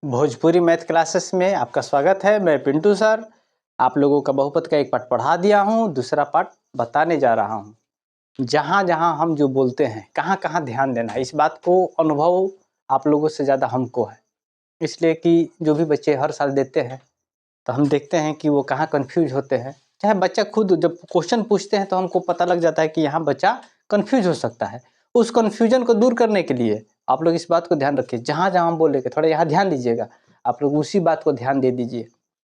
Bhojpuri math classes में आपका स्वागत है। मैं पिंटू सर आप लोगों का बहुपद का एक पाठ पढ़ा दिया हूँ, दूसरा पाठ बताने जा रहा हूँ। जहाँ जहाँ हम जो बोलते हैं कहाँ कहाँ ध्यान देना है, इस बात को अनुभव आप लोगों से ज़्यादा हमको है। इसलिए कि जो भी बच्चे हर साल देते हैं तो हम देखते हैं कि वो कहाँ कन्फ्यूज होते हैं। चाहे बच्चा खुद जब क्वेश्चन पूछते हैं तो हमको पता लग जाता है कि यहाँ बच्चा कन्फ्यूज हो सकता है। उस कन्फ्यूजन को दूर करने के लिए आप लोग इस बात को ध्यान रखिए, जहाँ जहाँ हम बोलेंगे थोड़ा यहाँ ध्यान दीजिएगा, आप लोग उसी बात को ध्यान दे दीजिए।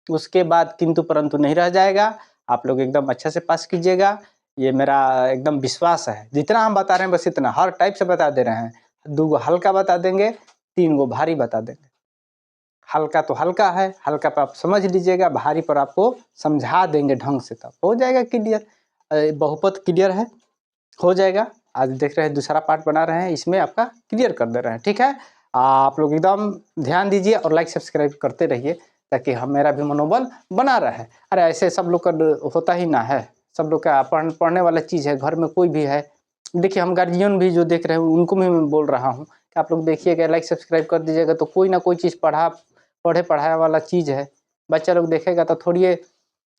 उसके बाद किंतु परंतु नहीं रह जाएगा, आप लोग एकदम अच्छा से पास कीजिएगा, ये मेरा एकदम विश्वास है। जितना हम बता रहे हैं बस इतना, हर टाइप से बता दे रहे हैं। 2 गो हल्का बता देंगे, 3 गो भारी बता देंगे। हल्का तो हल्का है, हल्का पर आप समझ लीजिएगा, भारी पर आपको समझा देंगे ढंग से, तब हो जाएगा क्लियर। बहुपद क्लियर है, हो जाएगा। आज देख रहे हैं दूसरा पार्ट बना रहे हैं, इसमें आपका क्लियर कर दे रहे हैं। ठीक है, आप लोग एकदम ध्यान दीजिए और लाइक सब्सक्राइब करते रहिए ताकि हम मेरा भी मनोबल बना रहे। अरे ऐसे सब लोग का होता ही ना है, सब लोग का पढ़ने वाला चीज़ है। घर में कोई भी है, देखिए हम गार्जियन भी जो देख रहे हैं उनको भी मैं बोल रहा हूँ कि आप लोग देखिएगा, लाइक सब्सक्राइब कर दीजिएगा तो कोई ना कोई चीज़ पढ़ाया वाला चीज़ है, बच्चा लोग देखेगा तो थोड़ी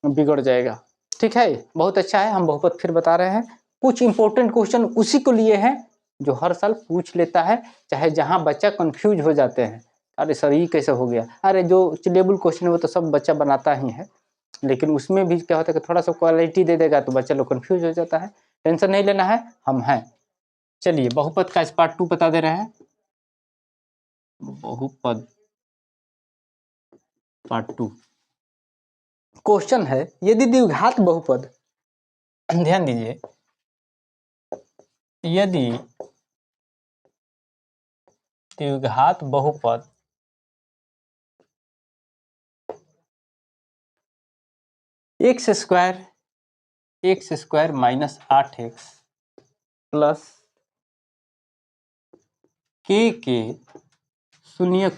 बिगड़ जाएगा। ठीक है, बहुत अच्छा है। हम बहुपद फिर बता रहे हैं, कुछ इंपॉर्टेंट क्वेश्चन उसी को लिए हैं जो हर साल पूछ लेता है, चाहे जहां बच्चा कंफ्यूज हो जाते हैं, अरे सर ये कैसे हो गया। अरे जो लेबल क्वेश्चन है वो तो सब बच्चा बनाता ही है, लेकिन उसमें भी क्या होता है कि थोड़ा सा क्वालिटी दे देगा तो बच्चा लोग कंफ्यूज हो जाता है। टेंशन नहीं लेना है, हम हैं। चलिए बहुपद का इस पार्ट 2 बता दे रहे हैं। बहुपद पार्ट 2 क्वेश्चन है, यदि द्विघात बहुपद, ध्यान दीजिए, यदि द्विघात बहुपद x square minus 8x plus के शून्य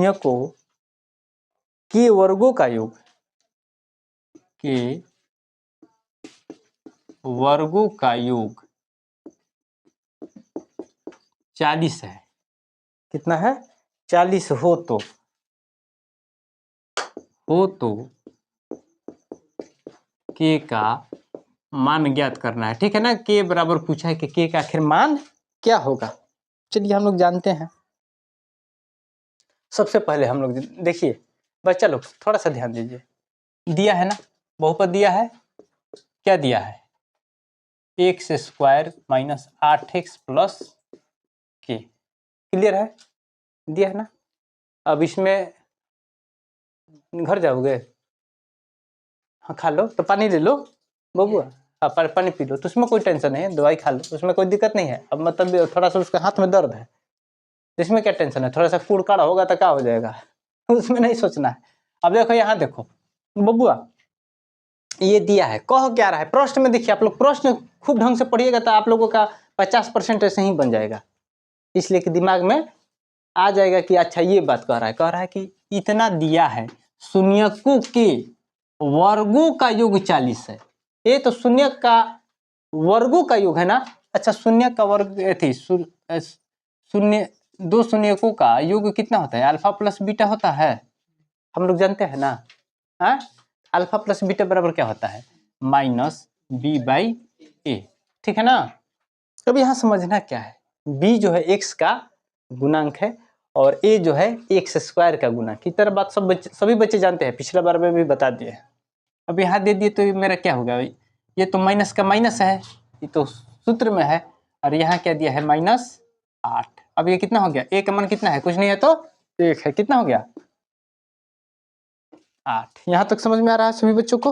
को के वर्गों का योग, के वर्गों का योग 40 है। कितना है? 40 हो तो के का मान ज्ञात करना है। ठीक है ना, के बराबर पूछा है कि के का आखिर मान क्या होगा। चलिए हम लोग जानते हैं। सबसे पहले हम लोग देखिए, बच्चा लोग थोड़ा सा ध्यान दीजिए, दिया है ना बहुपद, दिया है, क्या दिया है? X square minus 8x plus के, क्लियर है, दिया है ना। अब इसमें घर जाओगे, हाँ खा लो तो पानी ले लो बबुआ, हाँ पानी पी लो, तो उसमें कोई टेंशन नहीं है, दवाई खा लो, उसमें कोई दिक्कत नहीं है। अब मतलब थोड़ा सा उसके हाथ में दर्द है, इसमें क्या टेंशन है, थोड़ा सा कुड़काड़ा होगा तो क्या हो जाएगा, उसमें नहीं सोचना है। अब देखो यहाँ देखो बबुआ, ये दिया है, कह क्या रहा है प्रश्न में, देखिए आप लोग प्रश्न खूब ढंग से पढ़िएगा तो आप लोगों का 50% ऐसे ही बन जाएगा, इसलिए कि दिमाग में आ जाएगा कि अच्छा ये बात कह रहा है कि इतना दिया है, शून्यकों के वर्गों का योग 40 है। ये तो शून्य का वर्गों का योग है ना। अच्छा शून्य का वर्ग थी, शून्य, 2 शून्यकों का योग कितना होता है? अल्फा प्लस बीटा होता है, हम लोग जानते हैं ना। हाँ, अल्फा प्लस बीटा बराबर क्या होता है? Minus B by A. ठीक है ना। अब यहाँ समझना क्या है, b जो है x का गुणांक है और a जो है एक्स स्क्वायर का गुणांक। की तरह बात सभी बच्चे जानते हैं, पिछला बार में भी बता दिए। अब यहाँ दे दिए तो मेरा क्या होगा, ये तो माइनस का माइनस है, ये तो सूत्र में है, और यहाँ क्या दिया है? -8। अब ये कितना हो गया? a का मान कितना है? कुछ नहीं है तो 1 है, कितना हो गया? 8। यहाँ तक समझ में आ रहा है सभी बच्चों को?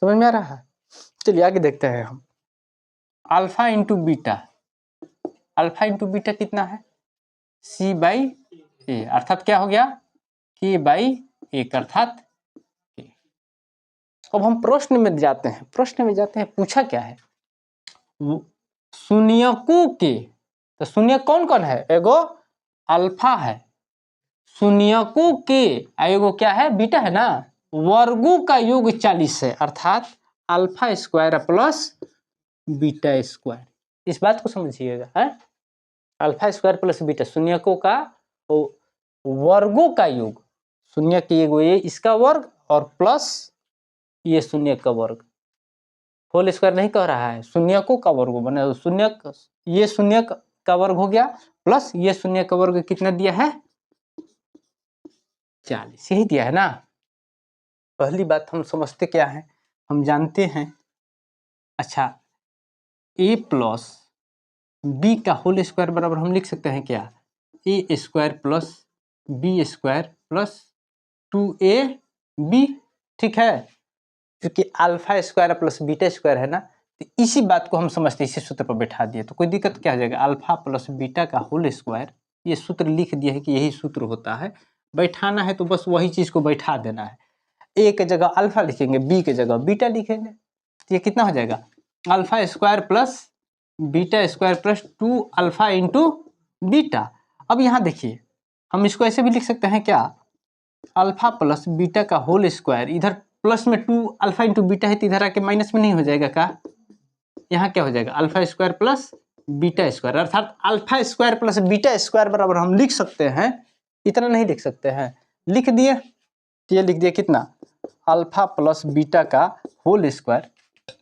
समझ में आ रहा है? चलिए आगे देखते हैं हम। अल्फा इंटू बीटा कितना है? c बाई ए, अर्थात क्या हो गया? k बाई 1 अर्थात k। अब हम प्रश्न में जाते हैं, पूछा क्या है? शून्यकों के, तो शून्य कौन कौन है? एगो अल्फा है, शून्यकों के एगो क्या है? बीटा है ना। वर्गों का योग 40 है, अर्थात alpha square plus beta square, इस बात को समझिएगा है। अल्फा स्क्वायर प्लस बीटा, शून्यकों का वर्गों का योग, शून्य के ये इसका वर्ग और प्लस ये शून्य का वर्ग, होल स्क्वायर नहीं कह रहा है, शून्यकों का वर्ग बने, शून्य ये शून्य का वर्ग हो गया प्लस ये शून्य का वर्ग कितना दिया है 40, यही दिया है ना। पहली बात हम समझते क्या है, हम जानते हैं, अच्छा a प्लस बी का होल स्क्वायर बराबर हम लिख सकते हैं क्या, A square plus B square plus 2ab, ठीक है, क्योंकि alpha square plus beta square है ना, तो इसी बात को हम समझते इसी सूत्र पर बैठा दिए, तो कोई दिक्कत क्या हो जाएगा, अल्फा प्लस बीटा का होल स्क्वायर, ये सूत्र लिख दिया है कि यही सूत्र होता है, बैठाना है तो बस वही चीज को बैठा देना है, ए के जगह अल्फा लिखेंगे, बी के जगह बीटा लिखेंगे, तो ये कितना हो जाएगा, alpha square plus beta square plus 2 alpha into beta. अब यहाँ देखिए हम इसको ऐसे भी लिख सकते हैं क्या, अल्फा प्लस बीटा का होल स्क्वायर, इधर प्लस में 2 अल्फा इंटू बीटा है तो इधर आके माइनस में नहीं हो जाएगा का, यहाँ क्या हो जाएगा alpha square plus beta square, अर्थात alpha square plus beta square बराबर हम लिख सकते हैं, इतना नहीं लिख सकते हैं, लिख दिए, ये लिख दिया कितना, अल्फा प्लस बीटा का whole square,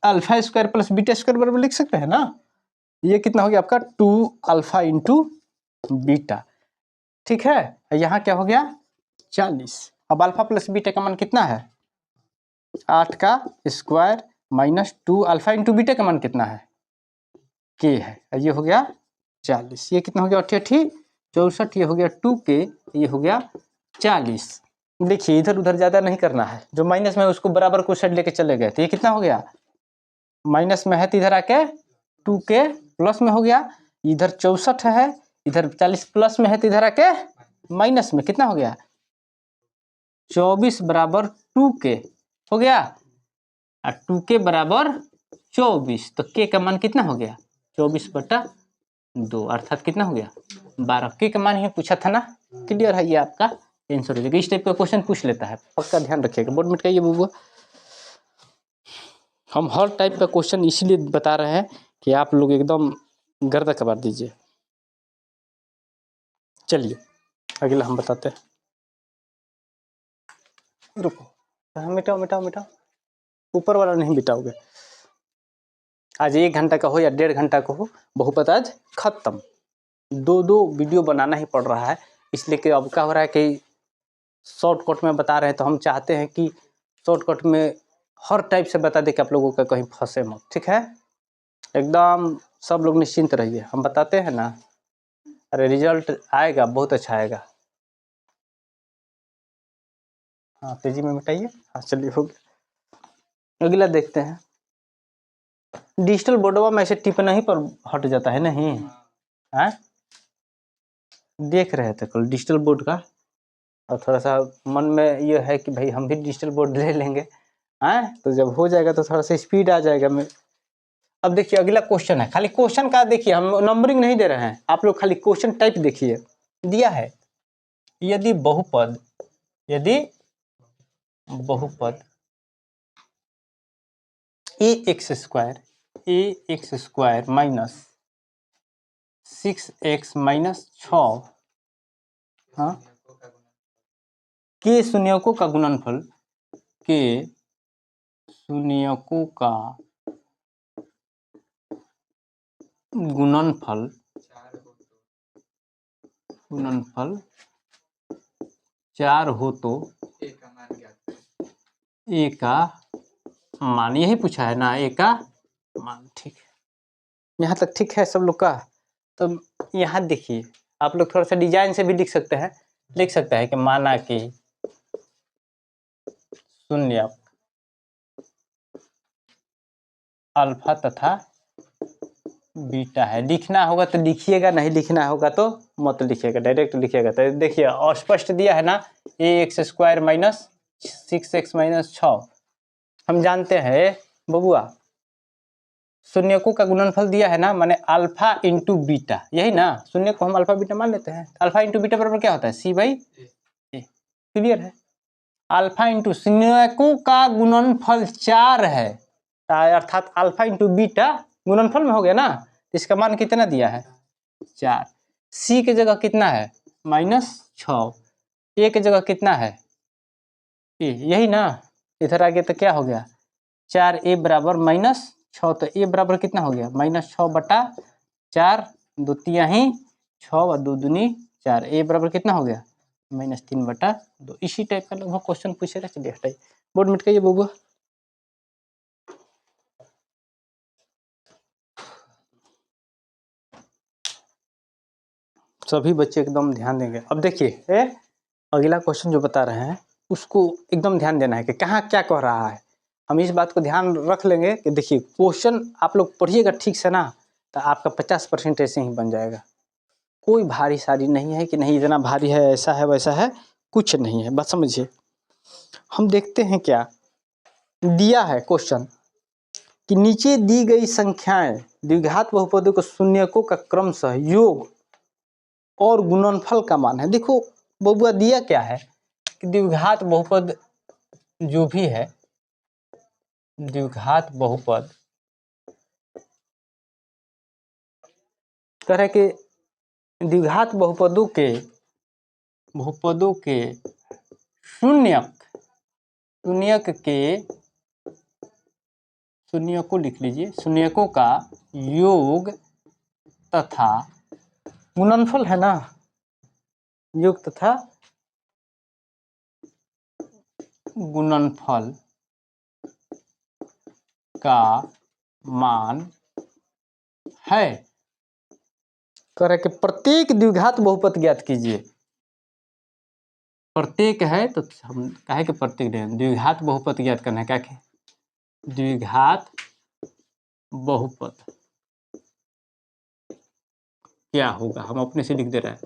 alpha square plus beta square बराबर लिख सकते हैं ना, ये कितना हो गया आपका 2 अल्फा इंटू बीटा, ठीक है, यहाँ क्या हो गया 40। अब अल्फा प्लस बीटा का मान कितना है 8 का square minus 2 alpha into beta का मान कितना है के है, ये हो गया 40, ये कितना हो गया 88 64, ये हो गया 2k, ये हो गया 40। देखिए इधर उधर ज्यादा नहीं करना है, जो माइनस में उसको बराबर को साइड लेके चले गए, तो ये कितना हो गया, माइनस में है तो इधर आके 2k प्लस में हो गया, इधर 64 है, इधर 40 प्लस में है तो इधर आके माइनस में कितना हो गया 24 बराबर 2k हो गया, और 2k बराबर 24, तो k का मान कितना हो गया 24/2, अर्थात कितना हो गया 12, k का मान ही पूछा था ना, क्लियर है, ये आपका आंसर हो जाएगा। इस टाइप का क्वेश्चन पूछ लेता है, पक्का ध्यान रखिएगा, बोर्ड में मिटाइए बबुआ, हम हर टाइप का क्वेश्चन इसीलिए बता रहे हैं कि आप लोग एकदम गर्दा कबार दीजिए। चलिए अगला हम बताते हैं, रुको, मिटाओ मिटाओ मिटाओ, ऊपर वाला नहीं मिटाओगे, आज 1 घंटा का हो या 1.5 घंटा का हो, बहुपद आज खत्म, 2 वीडियो बनाना ही पड़ रहा है, इसलिए कि अब क्या हो रहा है कि शॉर्टकट में बता रहे हैं, तो हम चाहते हैं कि शॉर्टकट में हर टाइप से बता दे कि आप लोगों का कहीं फंसे मत, ठीक है, एकदम सब लोग निश्चिंत रहिए, हम बताते हैं ना, अरे रिजल्ट आएगा, बहुत अच्छा आएगा। हाँ तेजी में मिटाइए, हाँ चलिए हो गया, अगला देखते हैं, डिजिटल बोर्डवा में ऐसे टिपना ही पर हट जाता है नहीं है, देख रहे थे कल डिजिटल बोर्ड का, और थोड़ा सा मन में ये है कि भाई हम भी डिजिटल बोर्ड ले लेंगे, हैं, तो जब हो जाएगा तो थोड़ा सा स्पीड आ जाएगा में। अब देखिए अगला क्वेश्चन है, खाली क्वेश्चन का देखिए, हम नंबरिंग नहीं दे रहे हैं, आप लोग खाली क्वेश्चन टाइप देखिए, दिया है, यदि बहुपद A X square minus 6x minus 6, हाँ, के शून्यकों का गुणनफल, के शून्यकों का गुणनफल 4 हो तो ए का मान, यही पूछा है ना, ए का मान, ठीक है, यहाँ तक ठीक है सब लोग का। तो यहाँ देखिए आप लोग थोड़ा सा डिजाइन से भी लिख सकते हैं, लिख सकते हैं कि माना कि शून्य अल्फा तथा बीटा है, लिखना होगा तो लिखिएगा, नहीं लिखना होगा तो मत लिखिएगा, डायरेक्ट लिखिएगा। तो देखिए और स्पष्ट दिया है ना, A X square minus 6x minus 6, हम जानते हैं बबुआ शून्यकों का गुणनफल दिया है ना, माने अल्फा इंटू बीटा, यही ना, शून्य को हम अल्फा बीटा मान लेते हैं, अल्फा इंटू बीटा बराबर क्या होता है c बाई ए, क्लियर है, अल्फा इंटू शून्यकों का गुणनफल 4 है, अर्थात अल्फा इंटू बीटा गुणनफल में हो गया ना, इसका मान कितना दिया है 4। सी की जगह कितना है -6, ए की जगह कितना है ए, यही ना, इधर आगे तो क्या हो गया 4a बराबर -6, तो ए बराबर कितना हो गया -6/4, दो तिया ही 6 और 2 दूनी 4, ए बराबर कितना हो गया -3/2। इसी टाइप का लगभग क्वेश्चन पूछेगा। चलिए हटाइए, बोर्ड मिटाइए बबुआ। सभी बच्चे एकदम ध्यान देंगे। अब देखिए अगला क्वेश्चन जो बता रहे हैं उसको एकदम ध्यान देना है कि कहाँ क्या कह रहा है। हम इस बात को ध्यान रख लेंगे कि देखिए क्वेश्चन आप लोग पढ़िएगा ठीक से ना, तो आपका 50% ऐसे ही बन जाएगा। कोई भारी सारी नहीं है कि नहीं इतना भारी है, ऐसा है वैसा है, कुछ नहीं है, बस समझिए। हम देखते हैं क्या दिया है क्वेश्चन कि नीचे दी गई संख्याएं द्विघात बहुपदों के शून्यकों का क्रमशः योग और गुणनफल का मान है। देखो बबुआ दिया क्या है कि द्विघात बहुपद जो भी है, द्विघात बहुपद तरह के द्विघात बहुपदों के शून्यकों लिख लीजिए, शून्यकों का योग तथा गुणनफल है ना, योग तथा गुणनफल का मान है। कह रहे कि प्रत्येक द्विघात बहुपद ज्ञात कीजिए। प्रत्येक है तो हम कहे कि प्रत्येक द्विघात बहुपद ज्ञात करना है। क्या है द्विघात बहुपद क्या होगा, हम अपने से लिख दे रहे हैं।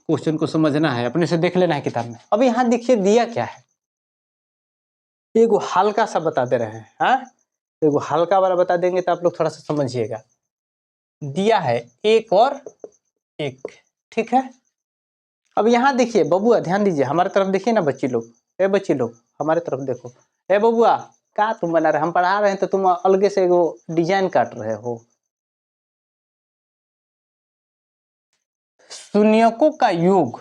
क्वेश्चन को समझना है, अपने से देख लेना है किताब में। अब यहाँ देखिए दिया क्या है, एगो हल्का सा बता दे रहे हैं। हाँ, एगो हल्का वाला बता देंगे तो आप लोग थोड़ा सा समझिएगा। दिया है 1 और 1, ठीक है। अब यहाँ देखिए बबुआ ध्यान दीजिए, हमारे तरफ देखिए ना बच्ची लोग, बच्ची लोग हमारे तरफ देखो। बबुआ क्या तुम बना रहे, हम पढ़ा रहे हैं तो तुम अलगे से एगो डिजाइन काट रहे हो। शून्यकों का योग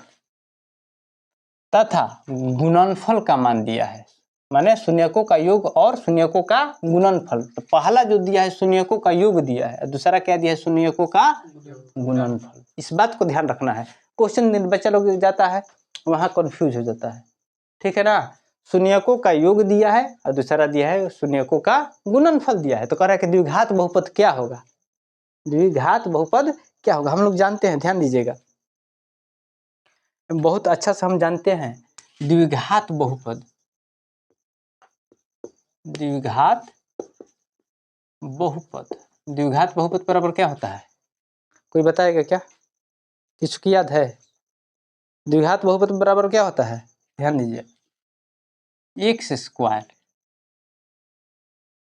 तथा गुणनफल का मान दिया है, माने शून्यकों का योग और शून्यकों का गुणनफल। तो पहला जो दिया है शून्यकों का योग दिया है, दूसरा क्या दिया है शून्यकों का गुणनफल। इस बात को ध्यान रखना है। क्वेश्चन बच्चा लोग जाता है वहां कंफ्यूज हो जाता है, ठीक है ना। शून्यकों का योग दिया है और दूसरा दिया है शून्यकों का गुणनफल दिया है। तो कह रहा है कि द्विघात बहुपद क्या होगा, द्विघात बहुपद क्या होगा। हम लोग जानते हैं, ध्यान दीजिएगा, बहुत अच्छा से हम जानते हैं द्विघात बहुपद, द्विघात बहुपद बराबर क्या होता है, कोई बताएगा क्या, किसको याद है। द्विघात बहुपद बराबर क्या होता है, ध्यान दीजिए, x²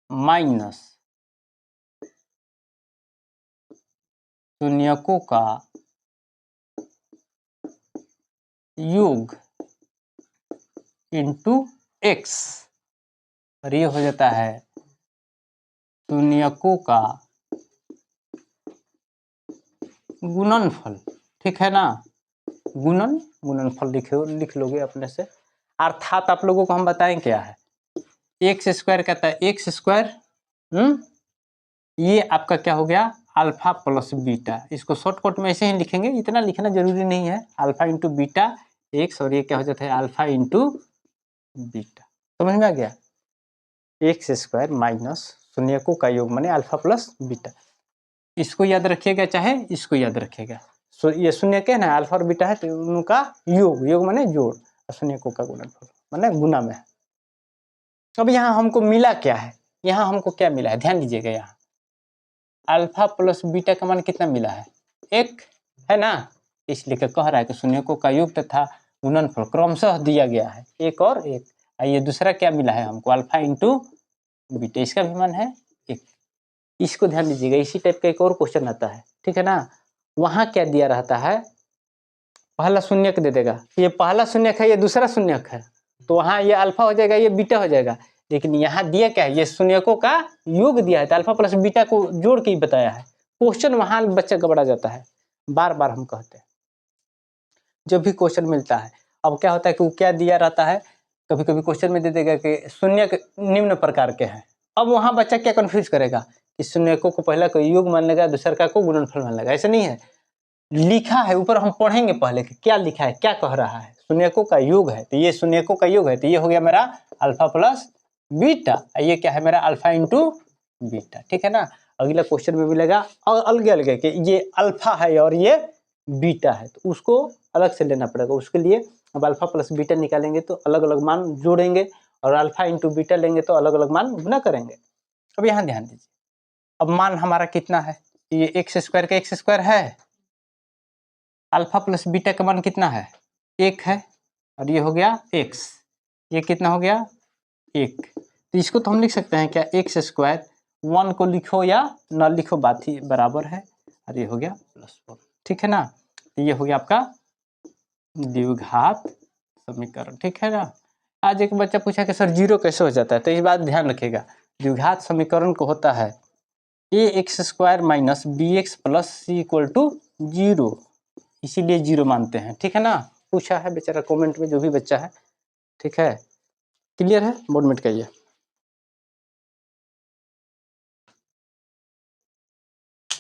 माइनस शून्यकों का योग इंटू x, और ये हो जाता है शून्यकों का गुणनफल, ठीक है ना। गुणनफल लिख लोगे अपने से। अर्थात आप लोगों को हम बताएं क्या है, x² कहता है x², ये आपका क्या हो गया अल्फा प्लस बीटा। इसको शॉर्टकट में ऐसे ही लिखेंगे, इतना लिखना जरूरी नहीं है। अल्फा इंटू बीटा x, और ये क्या हो जाता है अल्फा इंटू बीटा। समझ में आ गया, x² माइनस शून्यकों का योग माने अल्फा प्लस बीटा। इसको याद रखिएगा चाहे इसको याद रखिएगा। ये शून्य क्या है ना, अल्फा और बीटा है तो उनका योग माने जोड़, शून्यकों का गुणनफल माने गुना में। अब यहाँ हमको मिला क्या है, यहाँ हमको क्या मिला है, ध्यान दीजिएगा। यहाँ अल्फा प्लस बीटा का मान कितना मिला है 1 है ना, इसलिए कह रहा है कि शून्यकों का योग तथा गुणनफल क्रमशः दिया गया है 1 और 1। ये दूसरा क्या मिला है हमको अल्फा इंटू बीटा, इसका भी मान है 1। इसको ध्यान दीजिएगा, इसी टाइप का एक और क्वेश्चन आता है, ठीक है ना। वहां क्या दिया रहता है, पहला शून्यक दे देगा, ये पहला शून्यक है ये दूसरा शून्यक है, तो वहां ये अल्फा हो जाएगा ये बीटा हो जाएगा। लेकिन यहाँ दिया क्या है, ये शून्यकों का योग दिया है, तो अल्फा प्लस बीटा को जोड़ के ही बताया है। क्वेश्चन वहां बच्चा घबरा जाता है, बार बार हम कहते हैं जब भी क्वेश्चन मिलता है। अब क्या होता है कि वो क्या दिया रहता है, कभी कभी क्वेश्चन में दे देगा कि शून्य निम्न प्रकार के हैं। अब वहां बच्चा क्या कंफ्यूज करेगा कि शून्यकों को पहला को योग मान लेगा, दूसरा को गुणनफल मान लेगा। ऐसा नहीं है, लिखा है ऊपर, हम पढ़ेंगे पहले कि क्या लिखा है, क्या कह रहा है। शून्यकों का योग है, तो ये शून्यकों का योग है, तो ये हो गया मेरा अल्फा प्लस बीटा, ये क्या है मेरा अल्फा इंटू बीटा, ठीक है ना। अगला क्वेश्चन में मिलेगा और अलग अलग है कि ये अल्फा है और ये बीटा है, तो उसको अलग से लेना पड़ेगा। उसके लिए अब अल्फा प्लस बीटा निकालेंगे तो अलग अलग मान जोड़ेंगे, और अल्फा इंटू बीटा लेंगे तो अलग अलग मान गुना करेंगे। अब यहाँ ध्यान दीजिए, अब मान हमारा कितना है, ये एक्स स्क्वायर का एक्स स्क्वायर है, अल्फा प्लस बीटा का मान कितना है, एक है, और ये हो गया एक्स, ये कितना हो गया एक। तो इसको तो हम लिख सकते हैं क्या, एक्स स्क्वायर, वन को लिखो या न लिखो बात ही बराबर है, और ये हो गया प्लस वन, ठीक है ना। तो ये हो गया आपका द्विघात समीकरण, ठीक है ना। आज एक बच्चा पूछा कि सर जीरो कैसे हो जाता है, तो इस बात ध्यान रखिएगा, द्विघात समीकरण को होता है A X square minus B X plus C equal to zero, इसीलिए जीरो मानते हैं, ठीक है ना। पूछा है बेचारा कमेंट में जो भी बच्चा है, ठीक है, क्लियर है, बोर्ड मिट कहिए।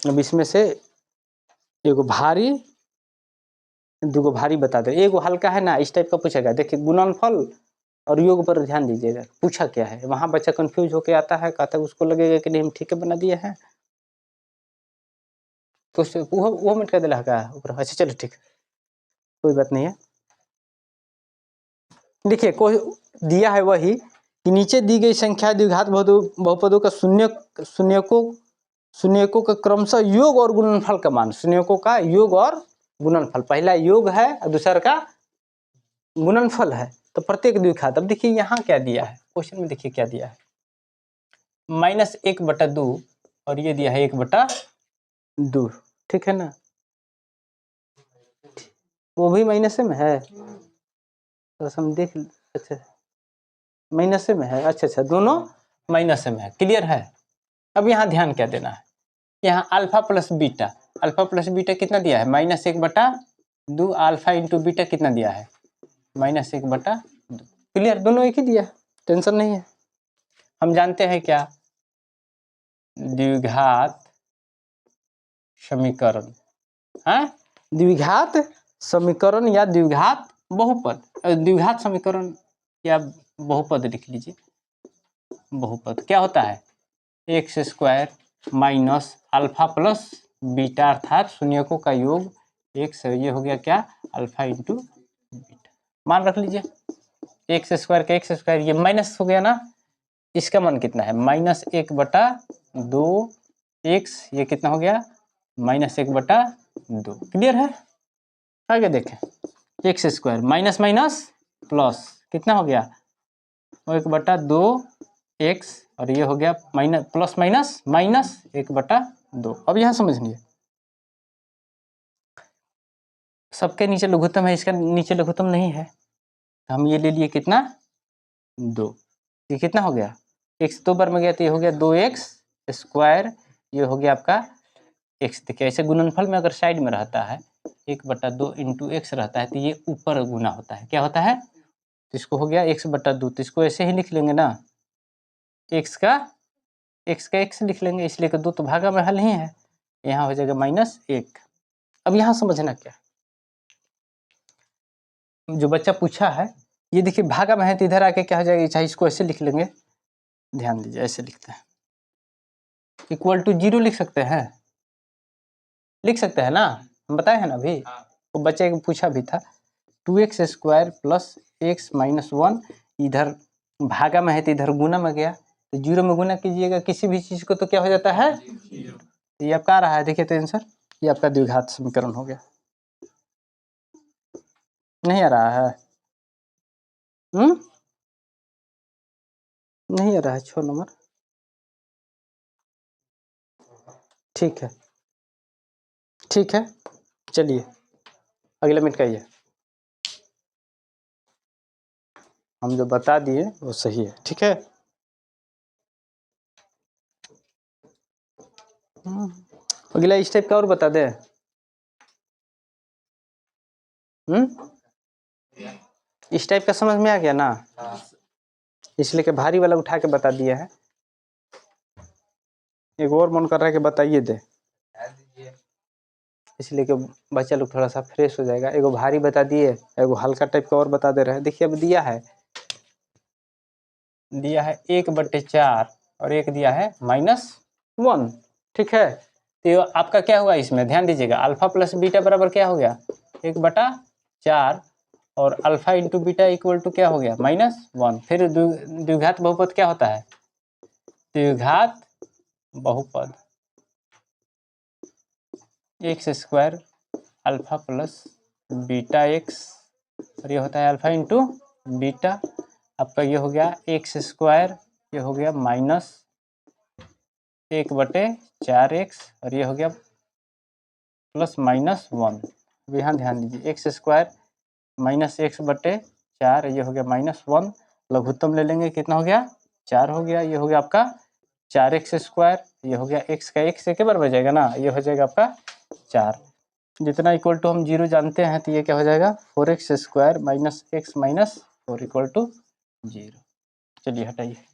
अब इसमें से एगो भारी दूगो भारी बता दे, एगो हल्का है ना, इस टाइप का पूछेगा। देखिए गुणनफल और योग पर ध्यान दीजिएगा, पूछा क्या है, वहां बच्चा कंफ्यूज होके आता है, कहता है उसको लगेगा कि नहीं हम ठीक है बना दिए हैं, तो वो मिट कर दिला का ऊपर। अच्छा चलो ठीक, कोई बात नहीं है। देखिए कोई दिया है वही कि नीचे दी गई संख्या द्विघात बहुपदों का शून्यकों का क्रमशः योग और गुणनफल का मान, शून्यकों का योग और गुणनफल, पहला योग है और दूसरा का गुणनफल है, तो प्रत्येक द्विघात। अब देखिए यहाँ क्या दिया है क्वेश्चन में, देखिए क्या दिया है, -1/2 और ये दिया है 1/2, ठीक है ना, वो भी माइनस में है, तो हम देख, अच्छा माइनस में है, अच्छा दोनों माइनस में है, क्लियर है। अब यहाँ ध्यान क्या देना है, यहाँ अल्फा प्लस बीटा कितना दिया है, -1/2, अल्फा इंटू बीटा कितना दिया है, -1/2, क्लियर, दोनों एक ही दिया, टेंशन नहीं है। हम जानते हैं क्या, द्विघात समीकरण, हाँ द्विघात समीकरण या द्विघात बहुपद, द्विघात समीकरण या बहुपद लिख लीजिए। बहुपद क्या होता है, x square minus alpha plus beta अर्थात शून्यकों का योग एक्स, ये हो गया क्या अल्फा इंटू बीटा, मान रख लीजिए एक्स स्क्वायर का एक्स स्क्वायर, ये माइनस हो गया ना, इसका मान कितना है -1/2 एक्स, ये कितना हो गया -1/2, क्लियर है। आगे देखें, x square minus minus plus कितना हो गया 1/2 एक्स, और ये हो गया माइनस प्लस माइनस माइनस 1/2। अब यहाँ समझिए, सबके नीचे लघुत्तम है, इसका नीचे लघुत्तम नहीं है, तो हम ये ले लिए कितना 2, ये कितना हो गया एक्स 2 बार में गया तो ये हो गया 2x स्क्वायर, ये हो गया आपका एक्स। देखिए ऐसे गुणनफल में अगर साइड में रहता है 1/2 इंटू एक्स रहता है, तो ये ऊपर गुना होता है, क्या होता है, तो इसको हो गया x/2, तो इसको ऐसे ही लिख लेंगे ना, x का x लिख लेंगे, इसलिए कि 2 तो भागा में हल ही है, यहाँ हो जाएगा -1। अब यहाँ समझना क्या, जो बच्चा पूछा है, ये देखिए भागा में है तो इधर आके क्या हो जाएगा, चाहे इसको ऐसे लिख लेंगे, ध्यान दीजिए ऐसे लिखते हैं, इक्वल टू 0 लिख सकते हैं, ना, हम बताए हैं ना अभी, वो बच्चे को पूछा भी था, 2x square plus x minus 1, इधर भागा में है तो इधर गुना में गया, तो 0 में गुना कीजिएगा किसी भी चीज को तो क्या हो जाता है, तो ये आपका आ रहा है, देखिए तो आंसर ये आपका द्विघात समीकरण हो गया। नहीं आ रहा है, नहीं आ रहा है 6 नंबर, ठीक है ठीक है, चलिए अगले मिनट कहिए, हम जो बता दिए वो सही है, ठीक है। अगला इस टाइप का और बता दे। इस टाइप का समझ में आ गया ना, इसलिए कि भारी वाला उठा के बता दिया है। एक और मन कर रहा है कि बताइए दे, इसलिए कि बच्चा लोग थोड़ा सा फ्रेश हो जाएगा। एगो भारी बता दिए, एगो हल्का टाइप का और बता दे रहे हैं। देखिए अब दिया है 1/4 और एक दिया है -1। ठीक है, तो आपका क्या हुआ इसमें ध्यान दीजिएगा, अल्फा प्लस बीटा बराबर क्या हो गया 1/4 और alpha into beta equal to क्या हो गया -1। फिर द्विघात बहुपद क्या होता है, द्विघात बहुपद x² alpha plus beta x और ये होता है अल्फा इंटू बीटा। आपका ये हो गया x², ये हो गया -1/4x और ये हो गया +-1। अब यहाँ ध्यान दीजिए x² -x/4 ये हो गया -1, लघुत्तम ले लेंगे कितना हो गया 4 हो गया। ये हो गया आपका 4x², ये हो गया x का x से के बराबर हो जाएगा ना, ये हो जाएगा आपका 4। जितना इक्वल टू हम 0 जानते हैं तो ये क्या हो जाएगा 4x² - x - 4 इक्वल टू 0। चलिए हटाइए।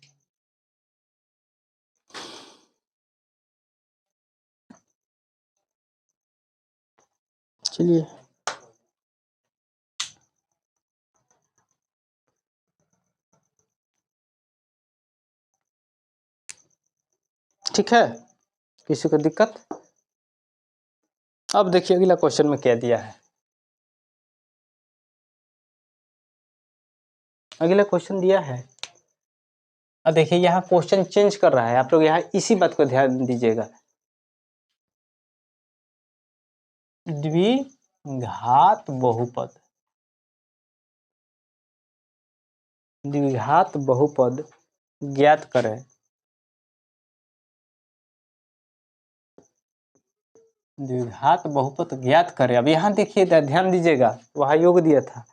चलिए ठीक है, किसी को दिक्कत? अब देखिए अगला क्वेश्चन में क्या दिया है। अगला क्वेश्चन दिया है, अब देखिए यहाँ क्वेश्चन चेंज कर रहा है, आप लोग यहाँ इसी बात को ध्यान दीजिएगा। द्विघात बहुपद, द्विघात बहुपद ज्ञात करें। द्विघात बहुपद ज्ञात करें। अब यहाँ देखिए ध्यान दीजिएगा, वहाँ योग दिया था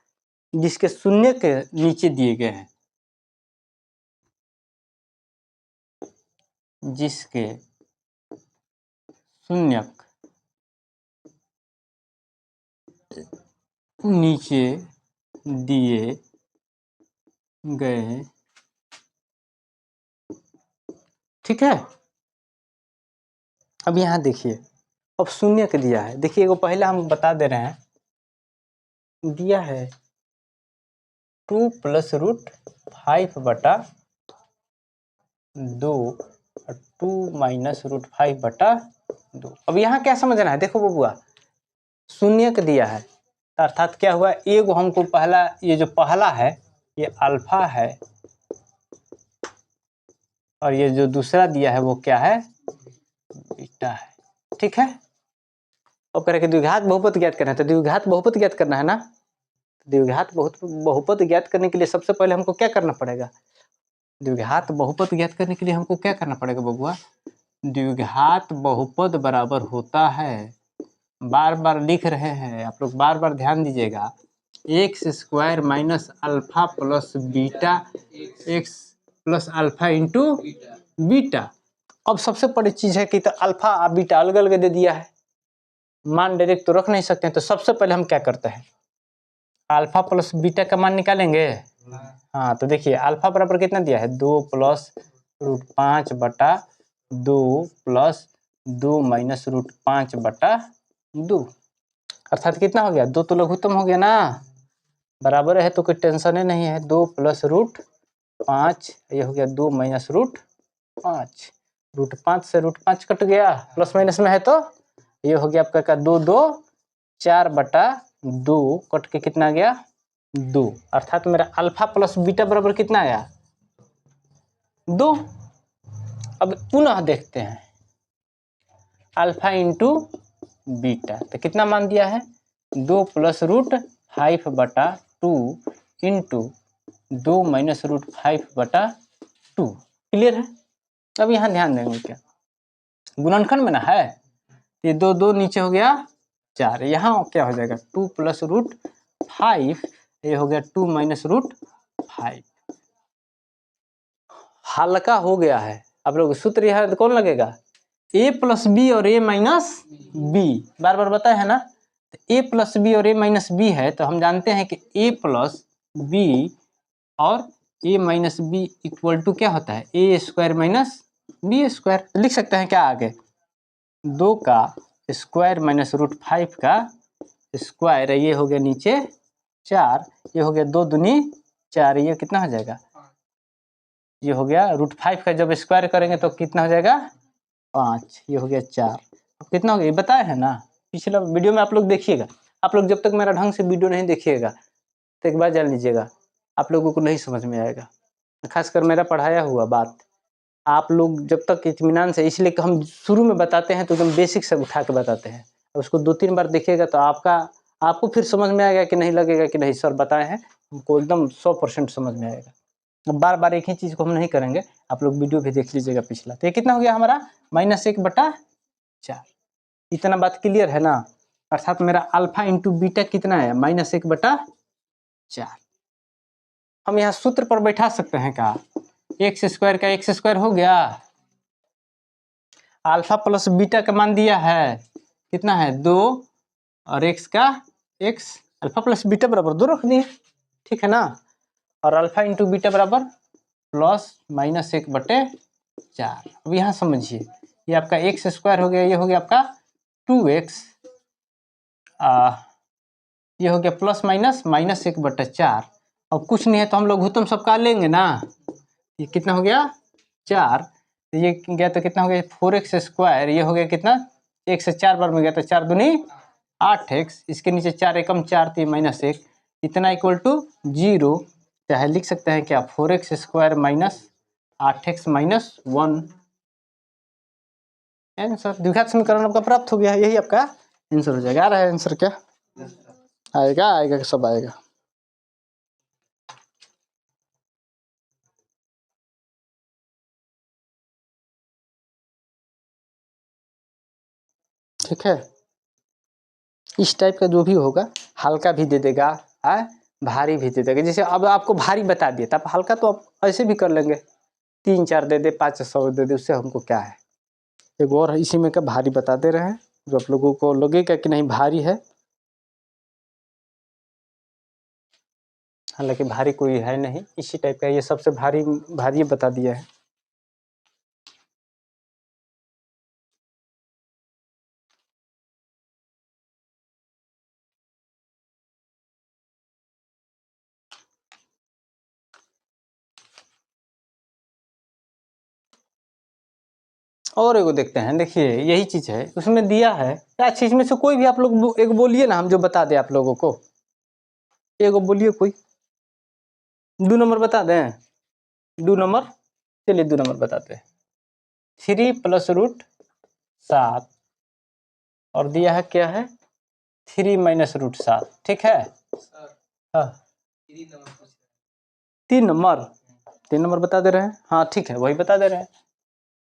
जिसके शून्य के नीचे दिए गए हैं, जिसके शून्यक नीचे दिए गए। ठीक है, अब यहाँ देखिए, अब शून्य के दिया है। देखिए वो पहले हम बता दे रहे हैं, दिया है 2 + √5/2 और 2 - √5/2। अब यहाँ क्या समझना है, देखो बबुआ शून्य का दिया है अर्थात क्या हुआ, एगो हमको पहला, ये जो पहला है ये अल्फा है और ये जो दूसरा दिया है वो क्या है बीटा है। ठीक है, अब करें कि द्विघात बहुपद ज्ञात करना है, तो द्विघात बहुपद ज्ञात करना है ना। द्विघात बहुपद ज्ञात करने के लिए सबसे पहले हमको क्या करना पड़ेगा, द्विघात बहुपद ज्ञात करने के लिए हमको क्या करना पड़ेगा बबुआ, द्विघात बहुपद बराबर होता है, बार बार लिख रहे हैं आप लोग, बार बार ध्यान दीजिएगा, x² - alpha plus beta x plus alpha into beta. अब सबसे बड़ी चीज है कि तो अल्फा और बीटा अलग अलग दे दिया है, मान डायरेक्ट तो रख नहीं सकते हैं, तो सबसे पहले हम क्या करते हैं अल्फा प्लस बीटा का मान निकालेंगे। हाँ तो देखिए अल्फा बराबर कितना दिया है 2 + √5/2 प्लस 2 - √5/2 अर्थात कितना हो गया, 2 तो लघुत्तम हो गया ना, बराबर है तो कोई टेंशन ही नहीं है। 2 + √5 ये हो गया 2 - √5, √5 से √5 कट गया, प्लस माइनस में है तो ये हो गया आपका 2 2 4/2 कट के कितना गया 2, अर्थात मेरा अल्फा प्लस बीटा बराबर कितना आया 2। अब पुनः देखते हैं अल्फा इंटू बीटा, तो कितना मान दिया है 2 + √5/2 इंटू 2 - √5/2। क्लियर है। अब यहाँ ध्यान देंगे क्या, गुणनखंड में ना है, ये 2 2 नीचे हो गया 4, यहाँ क्या हो जाएगा 2 + √5, ये हो गया 2 - √5। हल्का हो गया है, आप लोग सूत्र यहाँ कौन लगेगा, ए प्लस बी और ए माइनस बी, बार बार बताया है ना। तो ए प्लस बी और ए माइनस बी है, तो हम जानते हैं कि ए प्लस बी और ए माइनस बी इक्वल टू क्या होता है, ए स्क्वायर माइनस बी स्क्वायर। लिख सकते हैं क्या आगे, 2 का स्क्वायर माइनस √5 का स्क्वायर, ये हो गया नीचे 4, ये हो गया 2 दूनी 4, ये कितना हो जाएगा, ये हो गया √5 का जब स्क्वायर करेंगे तो कितना हो जाएगा 5, ये हो गया 4। अब कितना हो गया ये बताया है ना, पिछला वीडियो में आप लोग देखिएगा। आप लोग जब तक मेरा ढंग से वीडियो नहीं देखिएगा तो एक बार जान लीजिएगा, आप लोगों को नहीं समझ में आएगा, खासकर मेरा पढ़ाया हुआ बात। आप लोग जब तक इत्मीनान से, इसलिए हम शुरू में बताते हैं तो एकदम बेसिक से उठा के बताते हैं, उसको 2-3 बार देखिएगा तो आपको फिर समझ में आएगा कि नहीं लगेगा कि नहीं सर बताए हैं, हमको एकदम 100% समझ में आएगा। अब बार बार एक ही चीज़ को हम नहीं करेंगे, आप लोग वीडियो भी देख लीजिएगा पिछला। तो ये कितना हो गया हमारा -1/4, इतना बात क्लियर है ना। अर्थात मेरा अल्फा इंटू बीटा कितना है -1/4। हम यहाँ सूत्र पर बैठा सकते हैं क्या, एक्स स्क्वायर का एक्स स्क्वायर हो गया, अल्फा प्लस बीटा का मान दिया है कितना है 2, और एक्स का एक्स, अल्फा प्लस बीटा बराबर 2 रख दिए, ठीक है ना। और अल्फा इंटू बीटा बराबर +-1/4। अब यहाँ समझिए, ये आपका एक्स स्क्वायर हो गया, ये हो गया आपका 2x, ये हो गया +-1/4। अब कुछ नहीं है तो हम लोग लघुत्तम सबका लेंगे ना, ये कितना हो गया 4, तो ये गया तो कितना हो गया 4x², ये हो गया कितना 1 से 4 बार में गया तो 4 दूनी 8x, इसके नीचे 4 एकम 4 तो -1, इतना इक्वल टू 0, चाहे लिख सकते हैं क्या 4x² - 8x - 1। आंसर द्विघात समीकरण आपका प्राप्त हो गया, यही आपका आंसर हो जाएगा। आ रहा है आंसर क्या आएगा सब आएगा। ठीक है, इस टाइप का जो भी होगा, हल्का भी दे देगा, भारी भी दे देगा। जैसे अब आपको भारी बता दिया तो आप हल्का तो आप ऐसे भी कर लेंगे, 3-4 दे दे, 500 दे दे, उससे हमको क्या है। एक और इसी में का भारी बता दे रहे हैं, जो आप लोगों को लगेगा कि नहीं भारी है, हालांकि भारी कोई है नहीं, इसी टाइप का ये सबसे भारी बता दिया है। और एगो देखते हैं, देखिए यही चीज है उसमें दिया है क्या चीज में से कोई भी आप लोग एक बोलिए ना, हम जो बता दें आप लोगों को, एगो बोलिए कोई 2 नंबर बता दें, 2 नंबर, चलिए 2 नंबर बताते हैं। 3 + √7 और दिया है क्या है 3 - √7, ठीक है। हाँ 3 नंबर बता दे रहे हैं, हाँ ठीक है वही बता दे रहे हैं।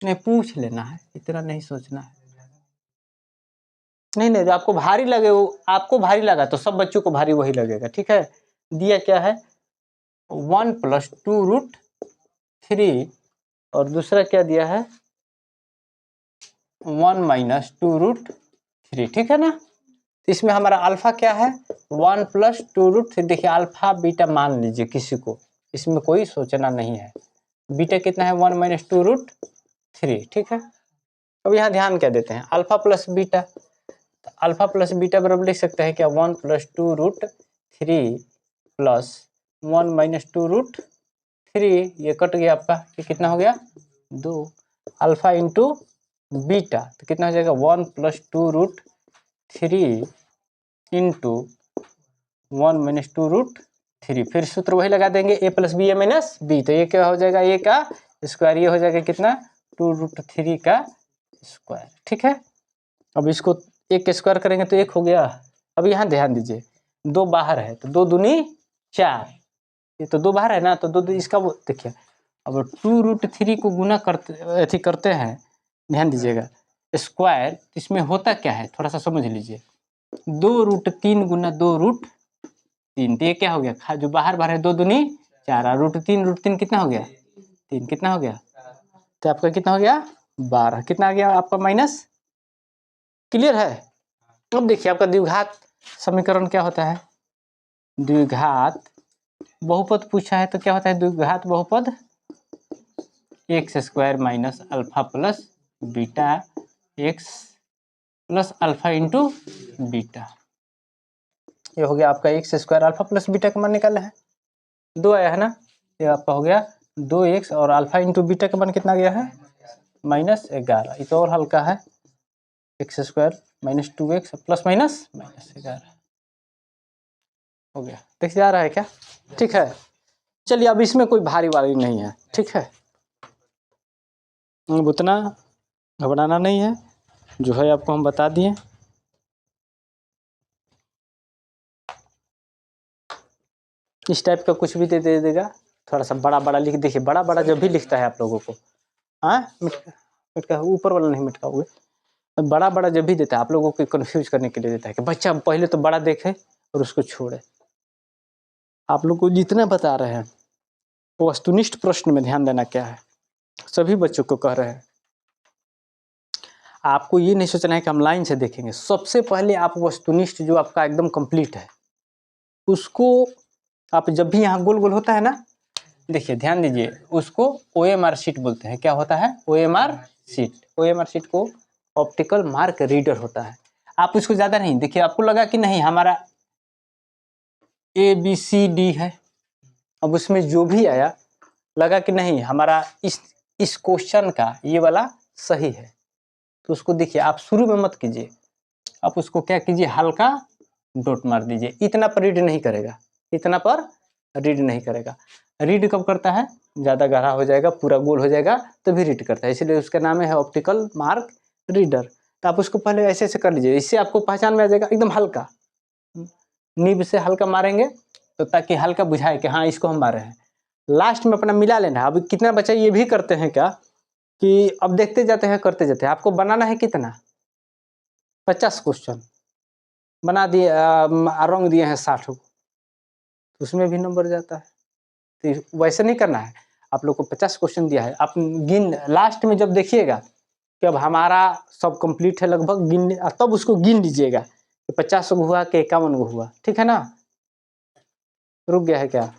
नहीं पूछ लेना है, इतना नहीं सोचना है। नहीं जो आपको भारी लगे, वो आपको भारी लगा तो सब बच्चों को भारी वही लगेगा, ठीक है। दिया क्या है 1 + 2√3 और दूसरा क्या दिया है 1 - 2√3, ठीक है ना। इसमें हमारा अल्फा क्या है 1 + 2√3, देखिए अल्फा बीटा मान लीजिए किसी को, इसमें कोई सोचना नहीं है। बीटा कितना है 1 - 2√3, ठीक है। अब यहाँ ध्यान क्या देते हैं अल्फा प्लस बीटा, तो अल्फा प्लस बीटा बराबर लिख सकते हैं क्या 1 + 2√3 + 1 - 2√3, ये कट गया आपका, ये कितना हो गया 2, अल्फा इंटू बीटा तो कितना हो जाएगा 1 + 2√3 इंटू 1 - 2√3, फिर सूत्र वही लगा देंगे a + b a - b, तो ये क्या हो जाएगा a का स्क्वायर, ये हो जाएगा कितना 2√3 का स्क्वायर, ठीक है। अब इसको 1 का स्क्वायर करेंगे तो 1 हो गया। अब यहाँ ध्यान दीजिए 2 बाहर है तो 2 दूनी 4, ये तो 2 बाहर है ना, तो 2 इसका वो देखिए, अब 2√3 को गुना करते हैं, ध्यान दीजिएगा स्क्वायर, इसमें होता क्या है थोड़ा सा समझ लीजिए, 2√3 गुना 2√3, तो ये क्या हो गया जो बाहर है 2 दूनी 4, और √3 कितना हो गया 3, कितना हो गया, तो आपका कितना हो गया 12 कितना आ गया आपका माइनस, क्लियर है। अब देखिए आपका द्विघात समीकरण क्या होता है, द्विघात बहुपद पूछा है तो क्या होता है द्विघात बहुपद, x square minus alpha plus beta x plus alpha into beta. ये हो गया आपका x square alpha plus beta का मान निकालना है, 2 आया है ना, ये आपका हो गया 2x और अल्फा इंटू बीटा का मान कितना गया है -11। ये तो और हल्का है, x square minus 2x plus minus -11 हो गया। देख जा रहा है क्या, ठीक है। चलिए अब इसमें कोई भारी वाली नहीं है, ठीक है, अब उतना घबराना नहीं है, जो है आपको हम बता दिए। इस टाइप का कुछ भी दे देगा, थोड़ा सा बड़ा बड़ा लिख, देखिए बड़ा बड़ा जब भी लिखता है आप लोगों को, हाँ मिटका ऊपर वाला नहीं मिटकाओगे, बड़ा बड़ा जब भी देता है आप लोगों को कंफ्यूज करने के लिए देता है कि बच्चा पहले तो बड़ा देखे और उसको छोड़े। आप लोग को जितना बता रहे हैं वो वस्तुनिष्ठ प्रश्न में ध्यान देना क्या है, सभी बच्चों को कह रहे हैं। आपको ये नहीं सोचना है कि हम लाइन से देखेंगे, सबसे पहले आप वस्तुनिष्ठ जो आपका एकदम कंप्लीट है उसको आप जब भी यहाँ गोल गोल होता है ना, देखिए ध्यान दीजिए, उसको OMR शीट बोलते हैं। क्या होता है OMR शीट, OMR शीट को ऑप्टिकल मार्क रीडर होता है। आप उसको ज्यादा नहीं देखिए, आपको लगा कि नहीं हमारा ABCD है, अब उसमें जो भी आया लगा कि नहीं हमारा इस क्वेश्चन का ये वाला सही है, तो उसको देखिए आप शुरू में मत कीजिए, आप उसको क्या कीजिए हल्का डॉट मार दीजिए, इतना पर रीड नहीं करेगा, इतना पर रीड नहीं करेगा। रीड कब करता है, ज़्यादा गहरा हो जाएगा पूरा गोल हो जाएगा तभी रीड करता है, इसलिए उसका नाम है ऑप्टिकल मार्क रीडर। तो आप उसको पहले ऐसे ऐसे कर लीजिए, इससे आपको पहचान में आ जाएगा, एकदम हल्का नीब से हल्का मारेंगे तो ताकि हल्का बुझाए कि हाँ इसको हम मारे हैं। लास्ट में अपना मिला लेना। अब कितना बचा ये भी करते हैं क्या कि अब देखते जाते हैं करते जाते हैं, आपको बनाना है कितना 50 क्वेश्चन बना दिए, रंग दिए हैं 60, उसमें भी नंबर जाता है। तो वैसे नहीं करना है, आप लोग को 50 क्वेश्चन दिया है, आप गिन लास्ट में जब देखिएगा कि अब हमारा सब कंप्लीट है लगभग, गिन तब उसको गिन लीजिएगा कि 50 गो हुआ कि 51 गो हुआ, ठीक है ना। रुक गया है क्या,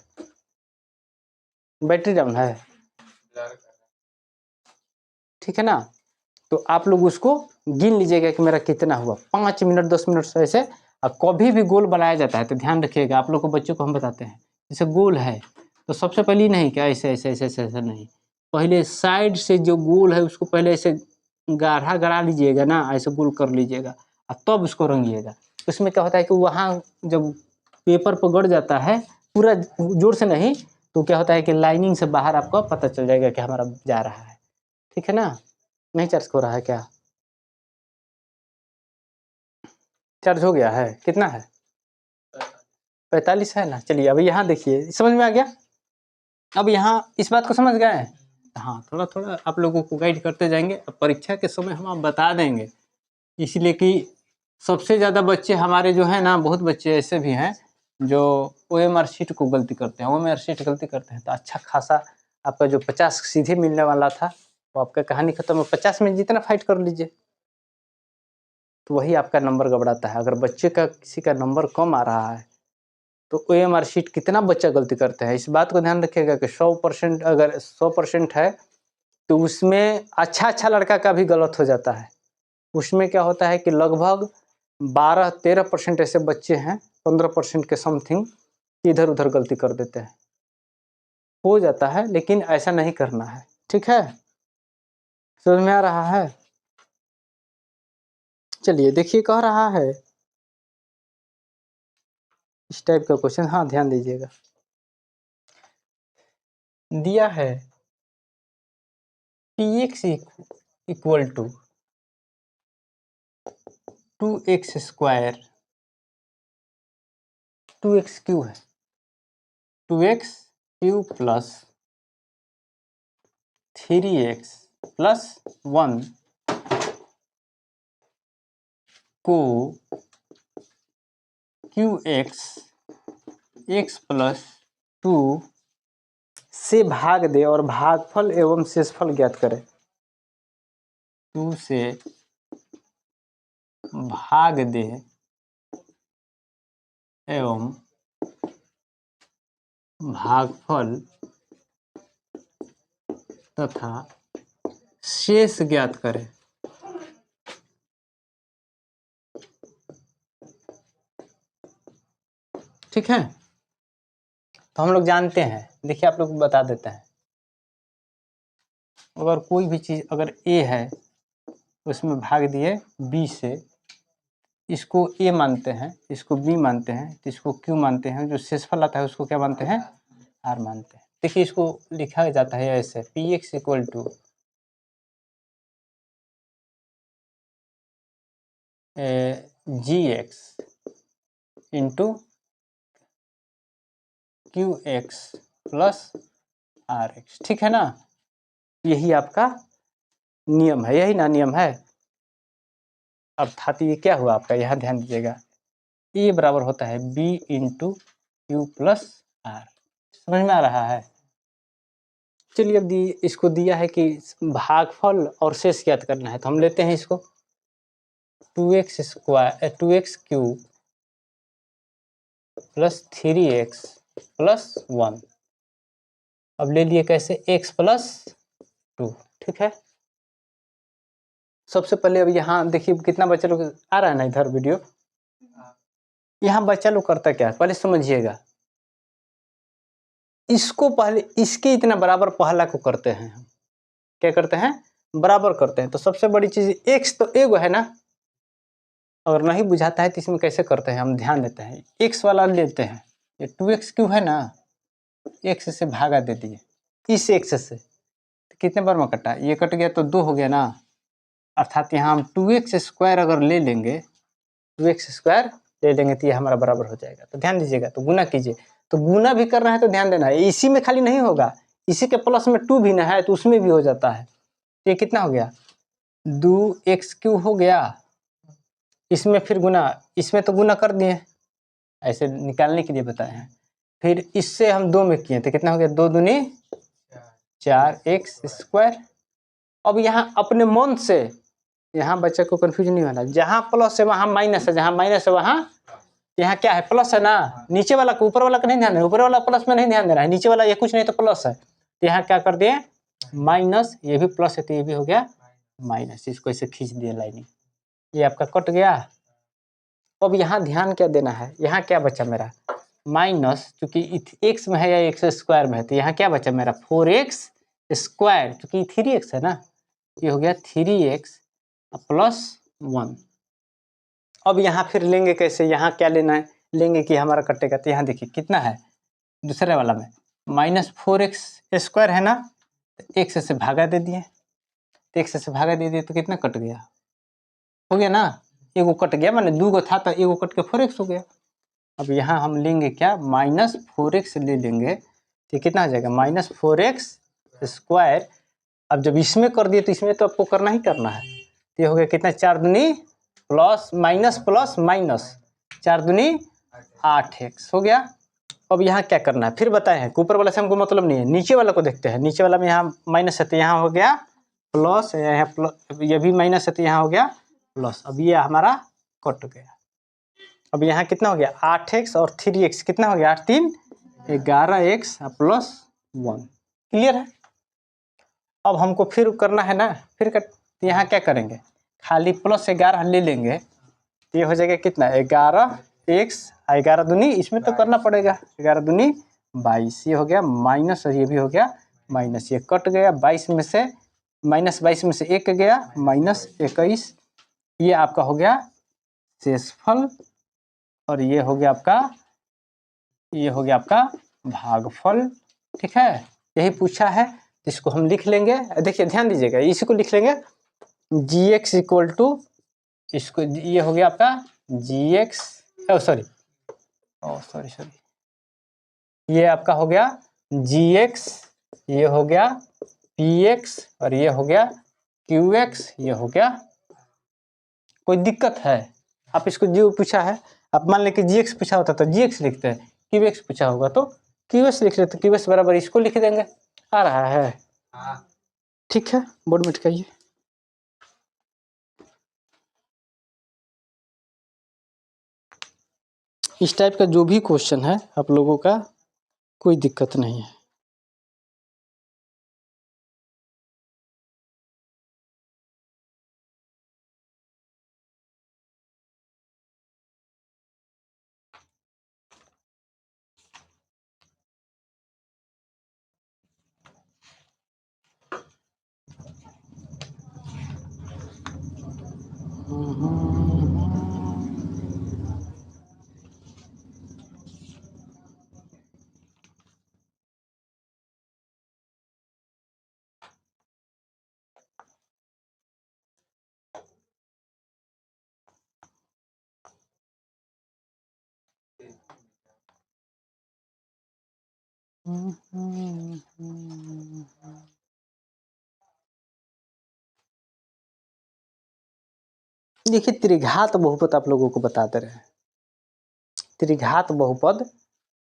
बैटरी डाउन है, ठीक है ना। तो आप लोग उसको गिन लीजिएगा कि मेरा कितना हुआ, 5 मिनट 10 मिनट से ऐसे। अब कभी भी गोल बनाया जाता है तो ध्यान रखिएगा, आप लोग को बच्चों को हम बताते हैं, जैसे गोल है तो सबसे पहले नहीं क्या ऐसे ऐसे ऐसे ऐसे ऐसे नहीं, पहले साइड से जो गोल है उसको पहले ऐसे गाढ़ा गड़ा लीजिएगा ना, ऐसे गोल कर लीजिएगा और तब उसको रंगिएगा। उसमें क्या होता है कि वहाँ जब पेपर पर गड़ जाता है पूरा जोर से नहीं, तो क्या होता है कि लाइनिंग से बाहर आपको पता चल जाएगा कि हमारा जा रहा है, ठीक है ना। नहीं चार्ज हो रहा है क्या, चार्ज हो गया है, कितना है 45 है ना। चलिए अब यहाँ देखिए समझ में आ गया, अब यहाँ इस बात को समझ गए हैं। हाँ थोड़ा थोड़ा आप लोगों को गाइड करते जाएंगे, अब परीक्षा के समय हम आप बता देंगे, इसलिए कि सबसे ज़्यादा बच्चे हमारे जो है ना, बहुत बच्चे ऐसे भी हैं जो OMR शीट को गलती करते हैं, OMR शीट गलती करते हैं तो अच्छा खासा आपका जो 50 सीधे मिलने वाला था वो आपका कहानी खत्म है। 50 में जितना फाइट कर लीजिए तो वही आपका नंबर गड़बड़ाता है। अगर बच्चे का किसी का नंबर कम आ रहा है तो OMR शीट कितना बच्चा गलती करते हैं, इस बात को ध्यान रखिएगा कि 100% अगर 100% है तो उसमें अच्छा लड़का का भी गलत हो जाता है। उसमें क्या होता है कि लगभग 12-13% ऐसे बच्चे हैं, 15% के समथिंग इधर उधर गलती कर देते हैं, हो जाता है, लेकिन ऐसा नहीं करना है, ठीक है, समझ में आ रहा है। चलिए देखिए कह रहा है इस टाइप का क्वेश्चन, हाँ ध्यान दीजिएगा, दिया है px equal to 2x square, 2x cube है, 2x Q plus 3x plus 1 को qx x प्लस 2 से भाग दे और भागफल एवं शेषफल ज्ञात करें। 2 से भाग दे एवं भागफल तथा शेष ज्ञात करें। ठीक है, तो हम लोग जानते हैं, देखिए आप लोग को बता देते हैं, अगर कोई भी चीज़ अगर ए है उसमें भाग दिए बी से, इसको ए मानते हैं, इसको बी मानते हैं, तो इसको क्यू मानते हैं, जो शेषफल आता है उसको क्या मानते हैं, आर मानते हैं। देखिए इसको लिखा जाता है ऐसे, P X equal to G X into Q X plus R X. ठीक है ना, यही आपका नियम है, यही ना नियम है। अर्थात ये क्या हुआ आपका, यहाँ ध्यान दीजिएगा, ए बराबर होता है B into Q plus R. समझ में आ रहा है। चलिए अब इसको दिया है कि भागफल और शेष ज्ञात करना है, तो हम लेते हैं इसको 2x square 2x cube plus 3x plus 1। अब ले लिए कैसे, x प्लस 2। ठीक है, सबसे पहले अब यहाँ देखिए कितना बच्चा लोग आ रहा है ना इधर वीडियो, यहाँ बच्चा लोग करता क्या है पहले समझिएगा। इसको पहले इसके इतना बराबर पहला को करते हैं हम, क्या करते हैं, बराबर करते हैं। तो सबसे बड़ी चीज x तो एगो है ना, अगर नहीं बुझाता है तो इसमें कैसे करते हैं हम ध्यान देते हैं। x वाला लेते हैं, ये 2x क्यों है ना, x से भागा दे दिए इस x से, तो कितने बार में कटा, ये कट गया तो 2 हो गया ना, अर्थात यहाँ हम 2x स्क्वायर अगर ले लेंगे, 2x स्क्वायर ले लेंगे तो ये हमारा बराबर हो जाएगा। तो ध्यान दीजिएगा, तो गुना कीजिए, तो गुना भी करना है तो ध्यान देना है, इसी में खाली नहीं होगा, इसी के प्लस में 2 भी ना है तो उसमें भी हो जाता है। ये कितना हो गया, 2x क्यूब हो गया, इसमें फिर गुना, इसमें तो गुना कर दिए, ऐसे निकालने के लिए बताए हैं। फिर इससे हम 2 में किए तो कितना हो गया, 2 दूनी 4x स्क्वायर। अब यहाँ अपने मन से, यहाँ बच्चे को कंफ्यूजन नहीं होना, जहाँ प्लस है वहाँ माइनस है, जहाँ माइनस है वहाँ, यहाँ क्या है, प्लस है ना, नीचे वाला को ऊपर वाला का नहीं ध्यान देना, ऊपर वाला प्लस में नहीं ध्यान देना है, नीचे वाला ये कुछ नहीं तो प्लस है, तो यहाँ क्या कर दिए माइनस, ये भी प्लस है तो ये भी हो गया माइनस, इसको ऐसे खींच दिए लाइनिंग, ये आपका कट गया। अब यहाँ ध्यान क्या देना है, यहाँ क्या बचा मेरा माइनस, क्योंकि एक्स में है या एक्स स्क्वायर में है, तो यहाँ क्या बचा मेरा 4x स्क्वायर, क्योंकि 3x है ना, ये हो गया 3x प्लस 1। अब यहाँ फिर लेंगे कैसे, यहाँ क्या लेना है, लेंगे कि हमारा कटेगा, तो यहाँ देखिए कितना है दूसरे वाला में -4x स्क्वायर है ना, तो x से भागा दे दिए, तो x से भागा दे दिए तो कितना कट गया, हो गया ना, एगो कट गया, माने 2 गो था तो एगो कट के 4x हो गया। अब यहाँ हम लेंगे क्या, -4x ले लेंगे तो कितना आ जाएगा -4x स्क्वायर। अब जब इसमें कर दिए तो इसमें तो आपको करना ही करना है, तो ये हो गया कितना, 4 दूनी प्लस माइनस प्लस माइनस, 4 दूनी 8x हो गया। अब यहाँ क्या करना है फिर बताए हैं, ऊपर वाला से हमको मतलब नहीं है, नीचे वाला को देखते हैं, नीचे वाला में यहाँ माइनस है तो यहाँ हो गया प्लस, यहाँ प्लस, ये भी माइनस है तो यहाँ हो गया प्लस। अब ये हमारा कट गया। अब यहाँ कितना हो गया 8x और 3x कितना हो गया 8 3 11x प्लस 1। क्लियर है। अब हमको फिर करना है ना, फिर यहाँ क्या करेंगे, खाली प्लस 11 ले लेंगे तो ये हो जाएगा कितना 11x, 11 दूनी इसमें तो करना पड़ेगा, 11 दूनी 22, ये हो गया माइनस और ये भी हो गया माइनस, ये कट गया 22 में से, -22 में से 1 गया -21, ये आपका हो गया शेषफल और ये हो गया आपका, ये हो गया आपका भागफल। ठीक है, यही पूछा है, इसको हम लिख लेंगे। देखिए ध्यान दीजिएगा, इसी को लिख लेंगे gx इक्वल टू, इसको ये हो गया आपका gx, सॉरी ये आपका हो गया gx, ये हो गया px और ये हो गया qx, ये हो गया। कोई दिक्कत है, आप इसको जो पूछा है, आप मान लें कि gx पूछा होता तो gx लिखते हैं, qx पूछा होगा तो qs लिख लेते, qs बराबर इसको लिख देंगे। आ रहा है, ठीक है, बोर्ड में टिकाइए। इस टाइप का जो भी क्वेश्चन है आप लोगों का कोई दिक्कत नहीं है। देखिए त्रिघात बहुपद आप लोगों को बताते रहे। त्रिघात बहुपद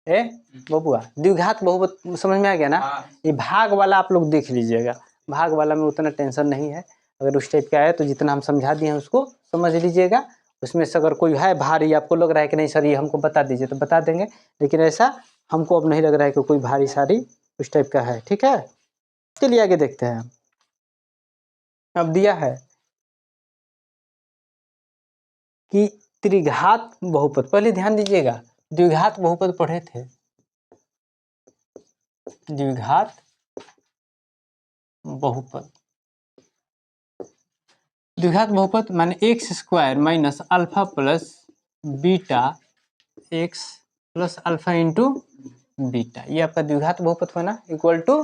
ए बबुआ, द्विघात बहुपद समझ में आ गया ना। ये भाग वाला आप लोग देख लीजिएगा, भाग वाला में उतना टेंशन नहीं है। अगर उस टाइप का है तो जितना हम समझा दिए हैं उसको समझ लीजिएगा। उसमें से अगर कोई है भारी, आपको लग रहा है कि नहीं सर ये हमको बता दीजिए तो बता देंगे, लेकिन ऐसा हमको अब नहीं लग रहा है कि कोई भारी सारी उस टाइप का है। ठीक है, चलिए आगे देखते हैं। अब दिया है कि त्रिघात बहुपद, पहले ध्यान दीजिएगा, द्विघात बहुपद पढ़े थे, द्विघात बहुपद। द्विघात बहुपद माने x square minus alpha plus beta x plus alpha into beta, ये आपका द्विघात बहुपद बना इक्वल टू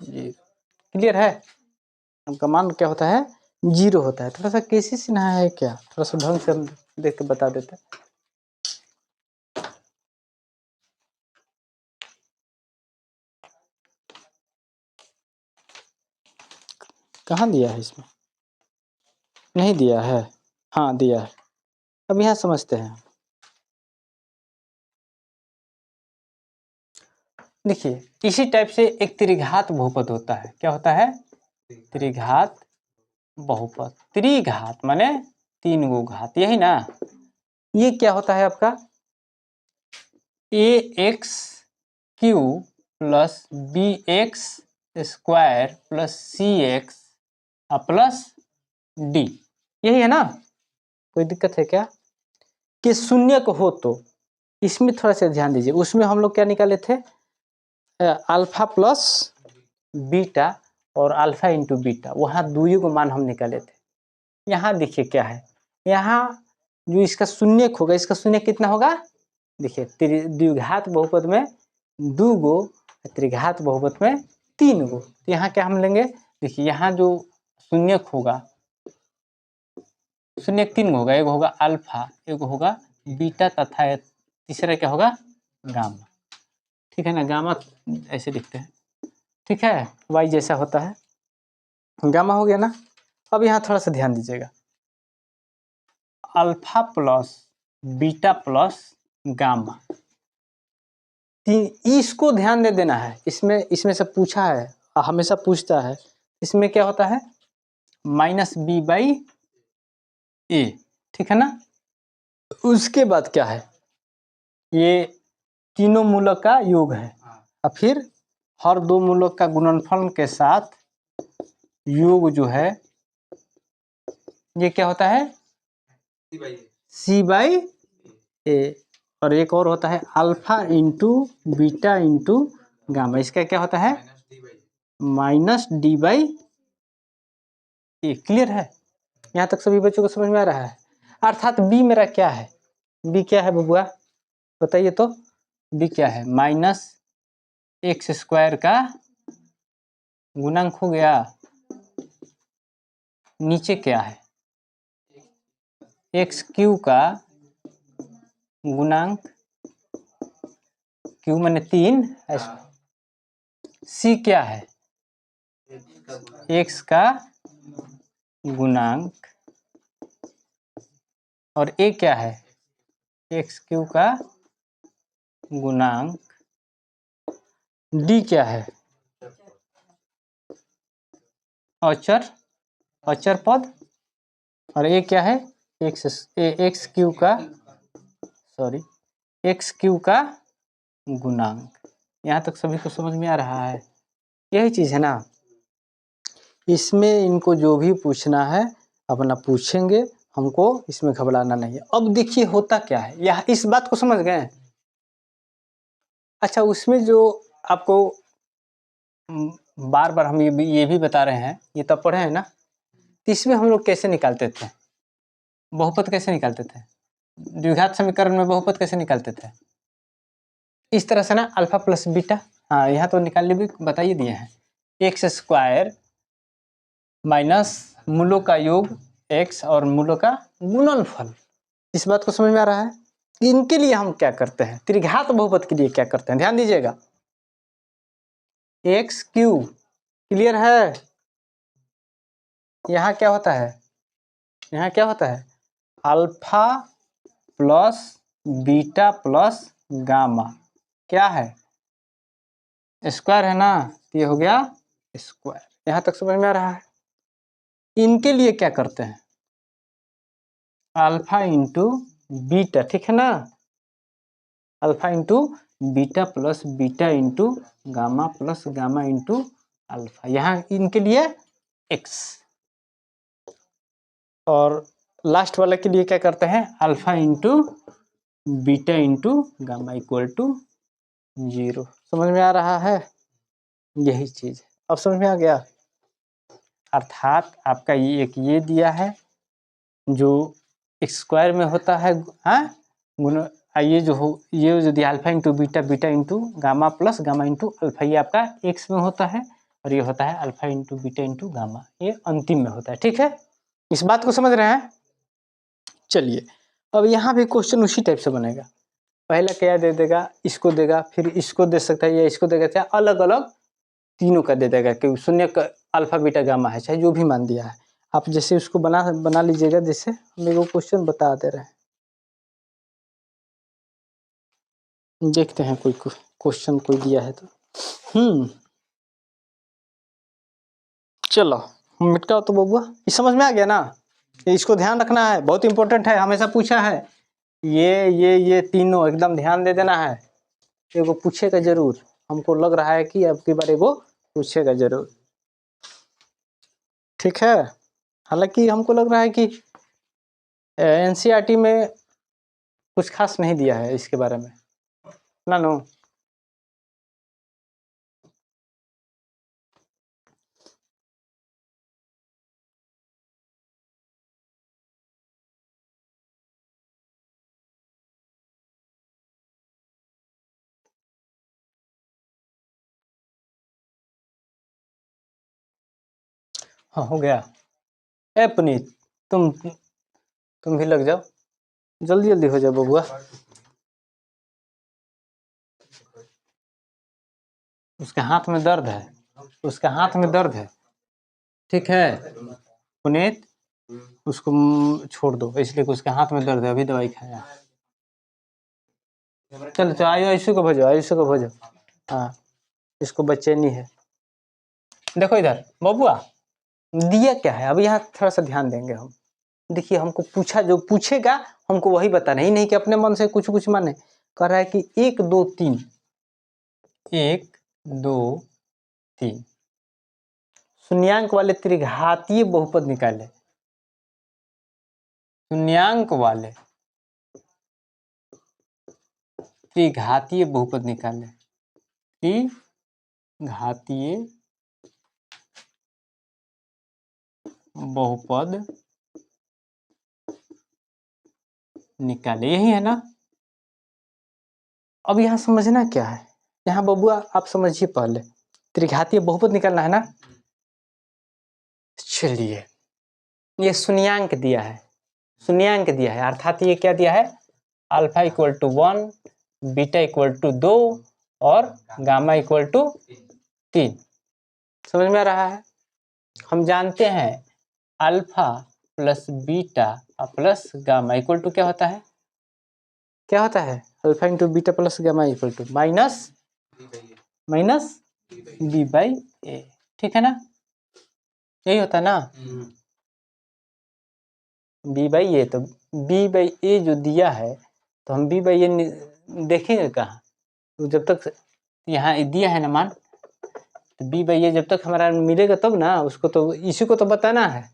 जीरो। क्लियर है। आपका मान क्या होता है, जीरो होता है। थोड़ा सा कैसे सिन्हा है क्या, थोड़ा सा ढंग से हम देख के बता देते हैं। कहाँ दिया है, इसमें नहीं दिया है, हाँ दिया है। अब यहाँ समझते हैं। देखिए इसी टाइप से एक त्रिघात बहुपद होता है। क्या होता है, त्रिघात बहुपद। त्रिघात माने तीन गो घात, यही ना। ये क्या होता है आपका, A X cube plus B X square plus C X plus D, यही है ना। कोई दिक्कत है क्या, कि शून्य को हो तो इसमें थोड़ा सा ध्यान दीजिए। उसमें हम लोग क्या निकाले थे, अल्फा प्लस बीटा और अल्फा इंटू बीटा, वहाँ दुइयों को मान हम निकाले थे। यहाँ देखिए क्या है, यहाँ जो इसका शून्य होगा, इसका शून्य कितना होगा, देखिए द्विघात बहुपद में दो गो, त्रिघात बहुपद में तीन गो। तो यहाँ क्या हम लेंगे, देखिए यहाँ जो शून्य होगा, शून्य तीन गो होगा, एक होगा अल्फा, एक होगा बीटा तथा तीसरा क्या होगा गामा। ठीक है ना, गामा ऐसे लिखते हैं। ठीक है, वाई जैसा होता है, गामा हो गया ना। अब यहाँ थोड़ा सा ध्यान दीजिएगा, alpha plus beta plus gamma, इसको ध्यान दे देना है। इसमें से पूछा है, हमेशा पूछता है। इसमें क्या होता है, माइनस बी बाई ए, ठीक है ना। उसके बाद क्या है, ये तीनों मूलक का योग है, और फिर हर दो मूलक का गुणनफल के साथ योग जो है ये क्या होता है, सी बाई ए। और एक और होता है alpha into beta into gamma, इसका क्या होता है minus D by A. Clear है, यहाँ तक सभी बच्चों को समझ में आ रहा है। अर्थात बी मेरा क्या है, बी क्या है बबुआ बताइए तो, बी क्या है, माइनस एक्स स्क्वायर का गुणांक हो गया, नीचे क्या है एक्स क्यू का गुणांक, क्यू माने तीन, सी क्या है एक्स का गुणांक, और ए क्या है एक्स क्यू का गुणांक, डी क्या है अचर, अचर पद, और ए क्या है एक्स क्यू का सॉरी एक्स क्यू का गुणांक। यहाँ तक सभी को समझ में आ रहा है? यही चीज़ है ना। इसमें इनको जो भी पूछना है अपना पूछेंगे, हमको इसमें घबराना नहीं है। अब देखिए होता क्या है, यह इस बात को समझ गए? अच्छा, उसमें जो आपको बार बार हम ये भी बता रहे हैं, ये तब पढ़े हैं ना, तो इसमें हम लोग कैसे निकालते थे बहुपद, कैसे निकालते थे द्विघात समीकरण में बहुपद कैसे निकालते थे? इस तरह से ना, अल्फा प्लस बीटा। हाँ, यहाँ तो निकालने भी बताइए दिए हैं। एक्स स्क्वायर माइनस मूलों का योग एक्स और मूलों का गुणनफल। इस बात को समझ में आ रहा है? इनके लिए हम क्या करते हैं, त्रिघात बहुपद के लिए क्या करते हैं, ध्यान दीजिएगा। एक्स क्यू, क्लियर है? यहाँ क्या होता है, यहाँ क्या होता है, alpha plus beta plus gamma, क्या है, स्क्वायर है ना, ये हो गया स्क्वायर। यहाँ तक समझ में आ रहा है? इनके लिए क्या करते हैं, अल्फा इंटू बीटा, ठीक है ना, alpha into beta plus beta into gamma plus gamma into alpha. यहाँ इनके लिए एक्स, और लास्ट वाले के लिए क्या करते हैं, alpha into beta into gamma equal to 0। समझ में आ रहा है? यही चीज अब समझ में आ गया। अर्थात आपका ये एक ये दिया है जो एक्स स्क्वायर में होता है, हाँ गुण, ये जो हो, ये जो दिया alpha into beta, beta into gamma plus gamma into alpha, ये आपका एक्स में होता है, और ये होता है alpha into beta into gamma, ये अंतिम में होता है। ठीक है, इस बात को समझ रहे हैं? चलिए, अब यहाँ भी क्वेश्चन उसी टाइप से बनेगा। पहला क्या दे देगा, इसको देगा, फिर इसको दे सकता है या इसको देगा, चाहे अलग अलग तीनों का दे देगा कि शून्य का अल्फा बीटा गामा है, चाहे जो भी मान दिया है। आप जैसे उसको बना लीजिएगा, जैसे मेरे को क्वेश्चन बता दे रहे हैं। देखते हैं कोई क्वेश्चन कोई दिया है तो। चलो मिटकाओ तो बबुआ, ये समझ में आ गया ना? इसको ध्यान रखना है, बहुत इंपॉर्टेंट है, हमेशा पूछा है। ये तीनों एकदम ध्यान दे देना है, एगो पूछेगा जरूर। हमको लग रहा है कि अब की बार एगो पूछेगा जरूर, ठीक है। हालांकि हमको लग रहा है कि एनसीईआरटी में कुछ खास नहीं दिया है इसके बारे में ना, नो। हाँ हो गया। ए पुनीत, तुम भी लग जाओ, जल्दी जल्दी हो जाओ बबुआ। उसके हाथ में दर्द है, उसके हाथ में दर्द है, ठीक है पुनीत, उसको छोड़ दो, इसलिए उसके हाथ में दर्द है, अभी दवाई खाया। चलो तो आयु आयुषु को भेजो, आयुषु को भेजो। हाँ, इसको बेचैनी है। देखो इधर बबुआ, दिया क्या है, अब यहाँ थोड़ा सा ध्यान देंगे हम। देखिए, हमको पूछा, जो पूछेगा हमको वही बताना, ही नहीं कि अपने मन से कुछ कुछ माने। कह रहा है कि 1 2 3, 1 2 3 शून्यांक वाले त्रिघातीय बहुपद निकाले, शून्यांक वाले त्रिघातीय बहुपद निकाले, त्रिघातीय बहुपद निकाले, यही है ना। अब यहाँ समझना क्या है, यहाँ बबुआ आप समझिए, पहले त्रिघातीय बहुपद निकालना है ना। चलिए, ये शून्यांक दिया है, शून्यांक दिया है, अर्थात ये क्या दिया है, alpha equal to 1, beta equal to 2 और गामा इक्वल टू 3। समझ में आ रहा है? हम जानते हैं alpha plus beta plus gamma equal to क्या होता है, क्या होता है, alpha into beta plus gamma equal to minus B by A, ठीक है ना, यही होता है ना, बी बाई ए। तो बी बाई ए जो दिया है, तो हम बी बाई ए देखेंगे कहाँ? तो जब तक यहाँ दिया है ना मान, तो बी बाई ए जब तक हमारा मिलेगा तब ना, उसको तो इसी को तो बताना है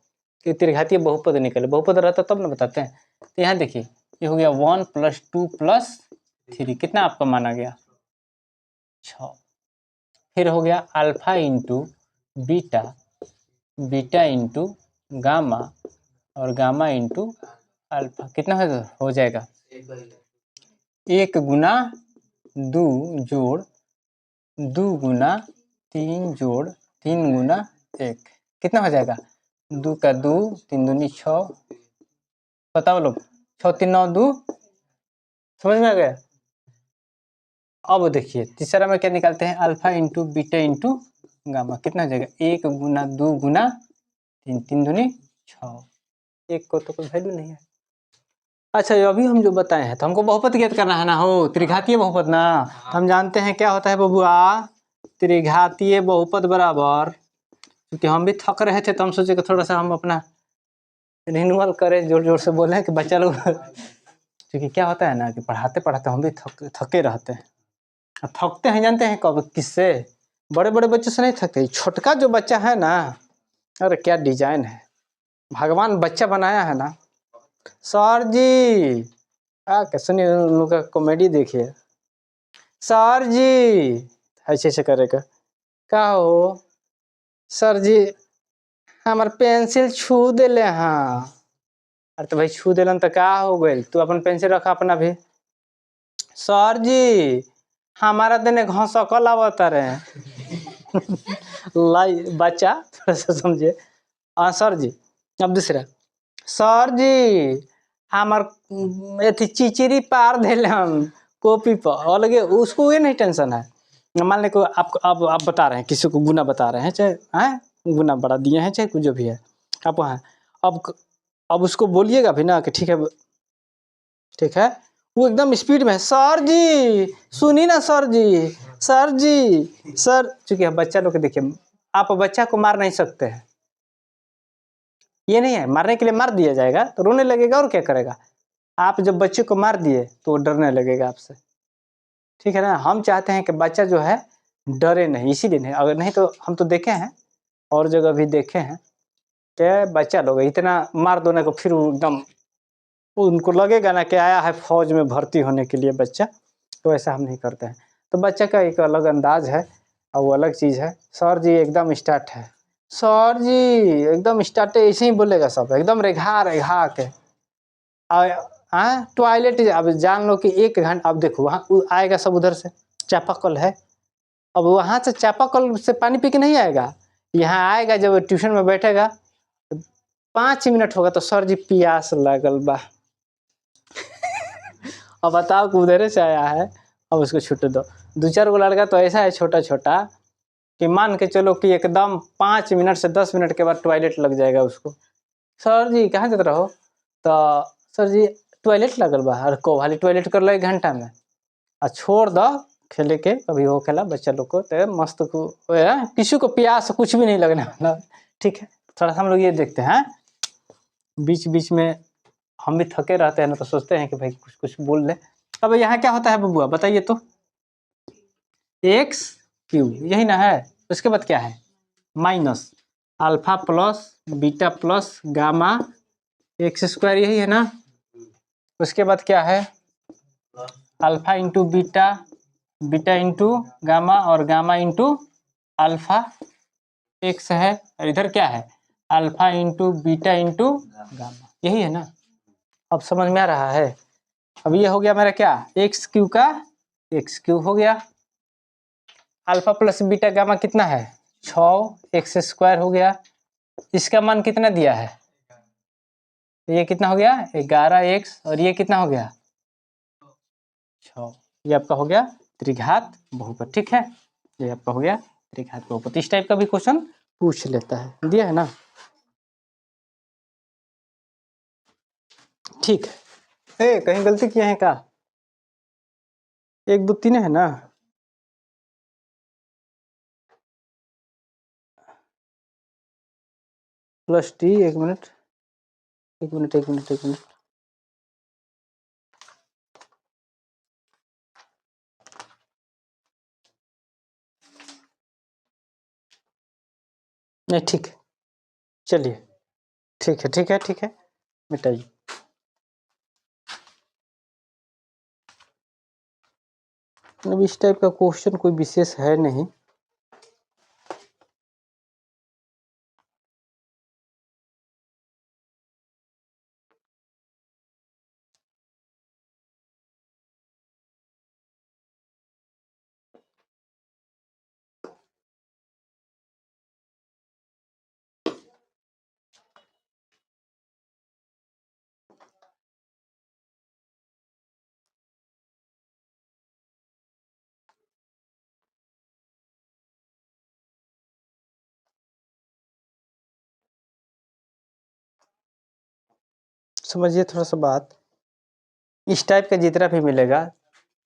कि त्रिघातीय बहुपद निकले। बहुपद रहता तब ना बताते हैं। तो यहाँ देखिए, ये हो गया 1 + 2 + 3, कितना आपका माना गया? 6। फिर हो गया alpha into beta, beta into gamma और गामा इंटू अल्फा, कितना हो जाएगा? 1 गुना 2 जोड़ 2 गुना 3 जोड़ 3 गुना 1, कितना हो जाएगा? 2 का 2, 3 दूनी 6, बताओ लोग, 6 3 9 2, समझ में आ गया? अब देखिए तीसरा में क्या निकालते हैं? Alpha into beta into gamma, कितना हो जाएगा? 1 गुना 2 गुना 3, 3 दूनी 6, 1 को तो कोई वैल्यू नहीं है। अच्छा, अभी हम जो बताए हैं, तो हमको बहुपद ज्ञात करना है ना, हो त्रिघातीय बहुपद ना। तो हम जानते हैं क्या होता है बबुआ, त्रिघातीय बहुपद बराबर, क्योंकि हम भी थक रहे थे तो हम सोचे कि थोड़ा सा हम अपना रिन्यूअल करें, जोर जोर से बोले कि बच्चा लोग क्योंकि क्या होता है ना कि पढ़ाते पढ़ाते हम भी थके रहते हैं। थकते हैं जानते हैं कब, किससे? बड़े बड़े बच्चों से नहीं थकते, छोटका जो बच्चा है ना, अरे क्या डिजाइन है, भगवान बच्चा बनाया है ना। सर जी सुनिए, उन लोग का कॉमेडी देखिए। सर जी ऐसे ऐसे करेगा, का हो सर जी, हमार पेंसिल छू देले हाँ। अरे तो भाई छू देलन तो का हो गई, तू अपन पेंसिल रखा अपना भी। सर जी हमारा देने घसकल आवता रहे लाई बच्चा थोड़ा सा समझे। हाँ सर जी। अब दूसरा, सर जी हमार एथी चिचिरी पार देले हम कॉपी पर अलगे, उसको ये नहीं टेंशन है। मान ले को आप अब आप बता रहे हैं, किसी को गुना बता रहे हैं, चाहे हैं गुना बढ़ा दिए हैं, चाहे कुछ जो भी है आप वहाँ, अब उसको बोलिएगा भी ना कि ठीक है, ठीक है, वो एकदम स्पीड में है, सर जी सुनी ना सर जी, सर जी सर। चूंकि बच्चा लोग देखिए, आप बच्चा को मार नहीं सकते हैं, ये नहीं है मारने के लिए मार दिया जाएगा तो रोने लगेगा और क्या करेगा। आप जब बच्चे को मार दिए तो वो डरने लगेगा आपसे, ठीक है ना। हम चाहते हैं कि बच्चा जो है डरे नहीं, इसीलिए नहीं, अगर नहीं तो हम तो देखे हैं और जगह भी देखे हैं कि बच्चा लोग इतना मार दोने को फिर एकदम उनको लगेगा ना कि आया है फौज में भर्ती होने के लिए बच्चा, तो ऐसा हम नहीं करते हैं। तो बच्चे का एक अलग अंदाज है और वो अलग चीज़ है। सर जी एकदम स्टार्ट है, सर जी एकदम स्टार्ट है, ऐसे ही बोलेगा सब एकदम रेघा रेघा के। टॉयलेट अब जान लो कि 1 घंटा, अब देखो वहाँ आएगा सब उधर से, चापाकल है, अब वहाँ से चापाकल से पानी पी के नहीं आएगा, यहाँ आएगा जब ट्यूशन में बैठेगा 5 मिनट होगा तो सर जी प्यास लगल बा अब बताओ कि उधर से आया है, अब उसको छूट दो। 2-4 गो लड़का तो ऐसा है छोटा छोटा कि मान के चलो कि एकदम 5 मिनट से 10 मिनट के बाद टॉयलेट लग जाएगा उसको। सर जी कहाँ जाते रहो, तो सर जी टॉयलेट लगल बा, और को वाली टॉयलेट कर लो 1 घंटा में, और छोड़ दो खेले के, कभी हो खेला बच्चा लोग को तो मस्त को, किसी को प्यास कुछ भी नहीं लगने वाला, ठीक है। थोड़ा सा हम लोग ये देखते हैं, बीच बीच में हम भी थके रहते हैं ना, तो सोचते हैं कि भाई कुछ कुछ बोल ले। अब यहाँ क्या होता है बबुआ बताइए तो, एक्स क्यूब यही ना है, उसके बाद क्या है? Minus alpha plus beta plus gamma x square, यही है ना। उसके बाद क्या है? Alpha into beta, beta into gamma और गामा इंटू अल्फा एक्स है, और इधर क्या है? Alpha into beta into gamma, यही है ना। अब समझ में आ रहा है? अब ये हो गया मेरा क्या, एक्स क्यू का एक्स क्यूब हो गया, अल्फा प्लस बीटा गामा कितना है? 6 एक्स स्क्वायर हो गया, इसका मान कितना दिया है? ये कितना हो गया? 11 एक्स, और ये कितना हो गया? 6। ये आपका हो गया त्रिघात बहुपद, ठीक है, ये आपका हो गया त्रिघात बहुपद। इस टाइप का भी क्वेश्चन पूछ लेता है, दिया है ना, ठीक है। कहीं गलती किए हैं क्या? 1 2 3 है ना। Plus T, 1 minute 1 minute 1 minute 1 minute, नहीं ठीक है, चलिए ठीक है ठीक है ठीक है, मिटाइए। अब इस टाइप का क्वेश्चन कोई विशेष है नहीं। समझिए थोड़ा सा बात, इस टाइप का जितना भी मिलेगा,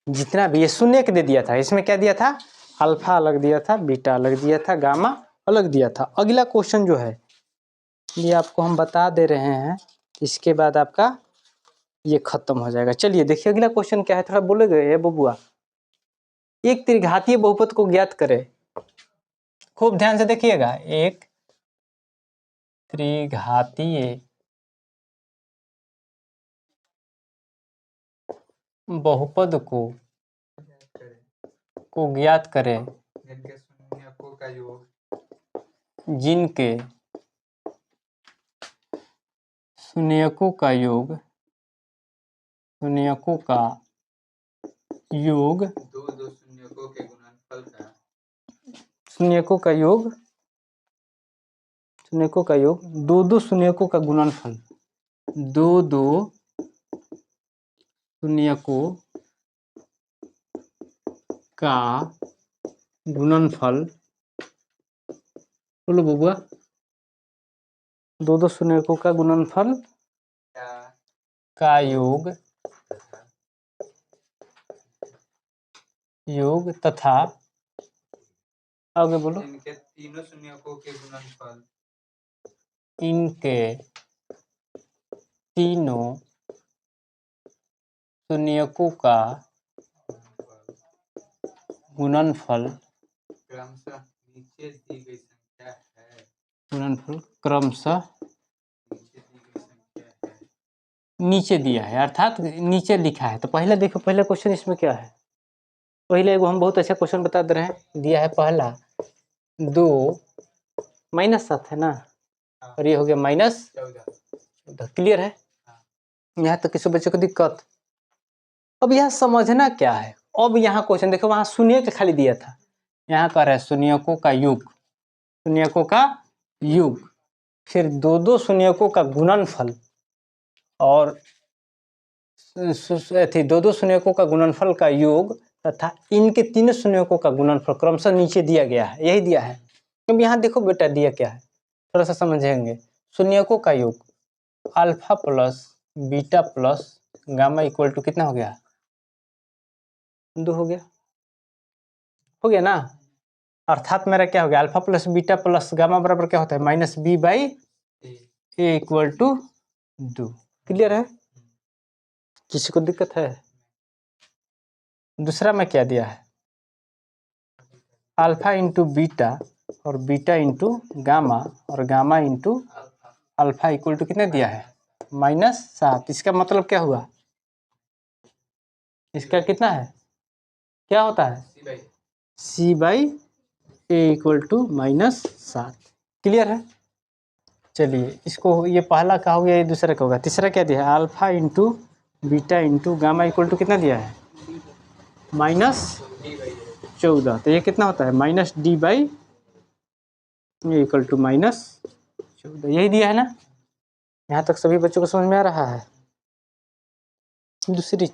जितना भी ये शून्य के दे दिया था, इसमें क्या दिया था, अल्फा अलग दिया था, बीटा अलग दिया था, गामा अलग दिया था। अगला क्वेश्चन जो है ये आपको हम बता दे रहे हैं, इसके बाद आपका ये खत्म हो जाएगा। चलिए देखिए अगला क्वेश्चन क्या है, थोड़ा बोलेगे ये बबुआ। एक त्रिघातीय बहुपद को ज्ञात करें। खूब ध्यान से देखिएगा, एक त्रिघातीय बहुपद को ज्ञात करें जिनके शून्यकों का योग शून्यकों का योग दो शून्यकों के गुणनफल का शून्यकों का योग शून्यकों का योग दो शून्यकों का गुणनफल दो शून्यकों का गुणनफल, बोलो बबुआ, दो शून्यकों का गुणनफल का योग तथा आगे बोलो इनके तीनों शून्यकों के गुणनफल, इनके तीनों शून्यकों का गुणनफल क्रमशः नीचे दी गई संख्या है। गुणनफल क्रमशः नीचे दी गई संख्या है, नीचे दिया है, अर्थात नीचे लिखा है। तो पहले देखो, पहला क्वेश्चन इसमें क्या है, पहले एगो हम बहुत अच्छा क्वेश्चन बता दे रहे हैं, दिया है पहला 2 -7 है ना, और ये हो गया -14। क्लियर है, यहाँ तक किसी बच्चे को दिक्कत। अब यहाँ समझना क्या है, अब यहाँ क्वेश्चन देखो, वहां शून्य का खाली दिया था, यहाँ कर है शून्यकों का योग, शून्यकों का योग, फिर दो शून्यकों का गुणनफल, और दो शून्यकों का गुणनफल का योग तथा इनके तीनों शून्यकों का गुणनफल क्रमशः नीचे दिया गया है, यही दिया है। अब यहाँ देखो बेटा दिया क्या है, थोड़ा सा समझेंगे। शून्यकों का योग alpha plus beta plus gamma equal to कितना हो गया, 2 हो गया ना। अर्थात मेरा क्या हो गया, alpha plus beta plus gamma बराबर क्या होता है, -b/a इक्वल टू 2। क्लियर है, किसी को दिक्कत है? दूसरा में क्या दिया है, अल्फा इंटू बीटा और बीटा इंटू गामा और gamma into alpha equal to कितना दिया है, -7। इसका मतलब क्या हुआ, इसका कितना है, क्या होता है, c/a इक्वल टू -7। क्लियर है। चलिए इसको, ये पहला का हो गया, ये दूसरा का होगा। तीसरा क्या दिया है, alpha into beta into gamma equal to कितना दिया है, -14। तो ये कितना होता है, -d/a इक्वल टू -14, यही दिया है ना। यहाँ तक सभी बच्चों को समझ में आ रहा है। दूसरी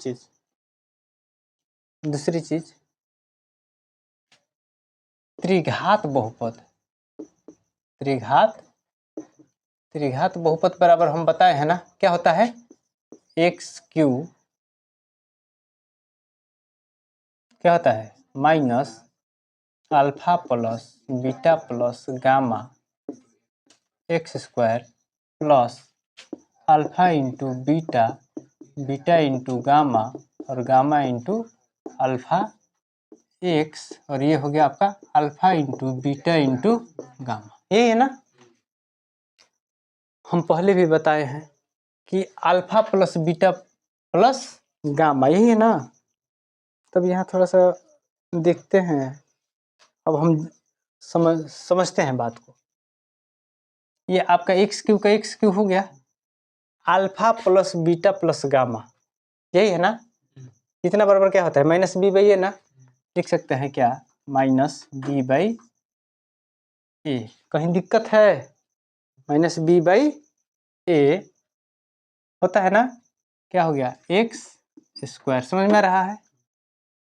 चीज त्रिघात बहुपद, त्रिघात बहुपद बराबर हम बताए हैं ना, क्या होता है, x³ क्या होता है, minus alpha plus beta plus gamma x² plus alpha into beta, beta into gamma और गामा इंटू अल्फा x, और ये हो गया आपका alpha into beta into gamma. यही है ना। हम पहले भी बताए हैं कि alpha plus beta plus gamma, यही है ना। तब यहाँ थोड़ा सा देखते हैं, अब हम समझते हैं बात को। ये आपका एक्स क्यू का एक्स क्यू हो गया, alpha plus beta plus gamma, यही है ना। इतना बराबर क्या होता है, माइनस बी बाई ए ना। लिख सकते हैं क्या, माइनस बी बाई ए। कहीं दिक्कत है, माइनस बी बाई ए होता है ना। क्या हो गया, एक्स स्क्वायर, समझ में आ रहा है।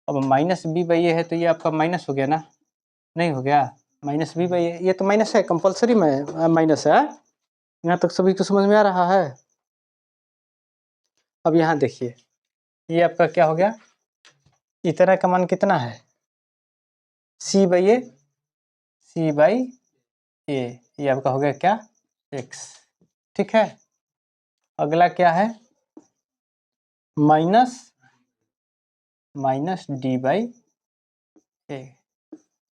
अब माइनस बी बाई ए है तो ये आपका माइनस हो गया ना, नहीं हो गया, माइनस बी बाई ए, ये तो माइनस है, कंपलसरी में माइनस है। यहाँ तक सभी को समझ में आ रहा है। अब यहाँ देखिए, ये आपका क्या हो गया, इतना का मान कितना है, सी बाई ए, सी बाई ए, ये आपका हो गया क्या, एक्स। ठीक है, अगला क्या है, माइनस माइनस डी बाई ए।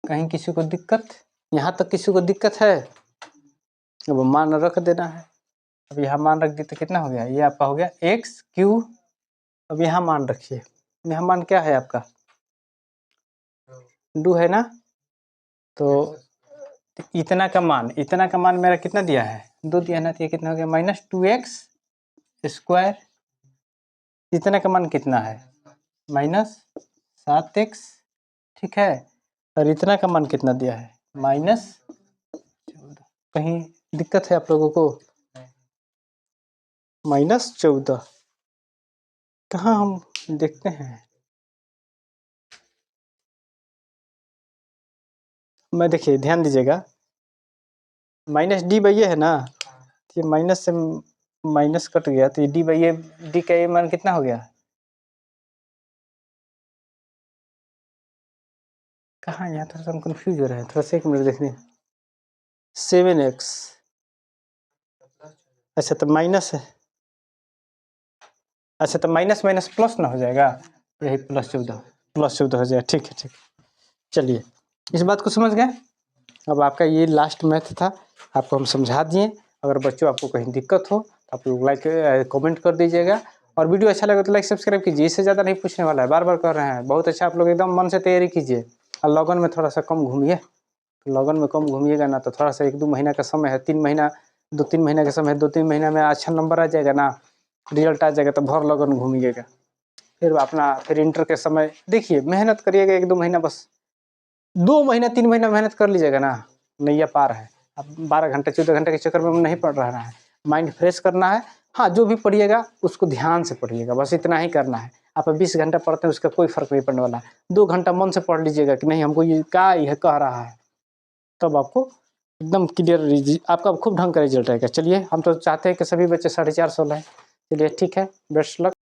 कहीं किसी को दिक्कत, यहाँ तक किसी को दिक्कत है। अब मान रख देना है। अब यहाँ मान रख दी तो कितना हो गया, ये आपका हो गया एक्स क्यू। अब यहाँ मान रखिए, यहाँ मान क्या है आपका, 2 है ना। तो इतना का मान मेरा कितना दिया है, 2 दिया ना, तो ये कितना हो गया, माइनस 2x स्क्वायर। इतना का मान कितना है, माइनस 7x। ठीक है, और इतना का मान कितना दिया है, माइनस 14। कहीं दिक्कत है आप लोगों को, माइनस 14 कहाँ, हम देखते हैं। मैं देखिए ध्यान दीजिएगा, माइनस डी बाई ए है ना, ये माइनस से माइनस कट गया तो ये डी बाई ए, डी का ये मान कितना हो गया, कहाँ, यहाँ थोड़ा सा हम कंफ्यूज हो रहे हैं, थोड़ा सा एक मिनट देखने। 7x, अच्छा तो माइनस है, अच्छा तो माइनस माइनस प्लस ना हो जाएगा, यही प्लस 14 हो जाएगा। ठीक है, ठीक, चलिए इस बात को समझ गए। अब आपका ये लास्ट मैथ था, आपको हम समझा दिए। अगर बच्चों आपको कहीं दिक्कत हो तो आप लोग लाइक कमेंट कर दीजिएगा, और वीडियो अच्छा लगे तो लाइक सब्सक्राइब कीजिए। इससे ज़्यादा नहीं पूछने वाला है, बार बार कर रहे हैं। बहुत अच्छा, आप लोग एकदम मन से तैयारी कीजिए, और लगन में थोड़ा सा कम घूमिए। लगन में कम घूमिएगा ना तो थोड़ा सा 1-2 महीना का समय है, 3 महीना 2-3 महीना का समय है, 2-3 महीना में अच्छा नंबर आ जाएगा ना, रिजल्ट आ जाएगा तो भर लगन घूमिएगा। फिर अपना फिर इंटर के समय देखिए, मेहनत करिएगा 1-2 महीना, बस 2 महीना 3 महीना मेहनत कर लीजिएगा ना, नैया पार है। अब 12 घंटे 14 घंटे के चक्कर में नहीं पढ़ रहा है, माइंड फ्रेश करना है। हाँ, जो भी पढ़िएगा उसको ध्यान से पढ़िएगा, बस इतना ही करना है। आप 20 घंटा पढ़ते हैं उसका कोई फर्क नहीं पड़ने वाला है। 2 घंटा मन से पढ़ लीजिएगा कि नहीं हमको ये क्या यह कह रहा है, तब आपको एकदम क्लियर, आपका खूब ढंग का रिजल्ट आएगा। चलिए, हम तो चाहते हैं कि सभी बच्चे 450 लाएँ। चलिए ठीक है, बेस्ट लक।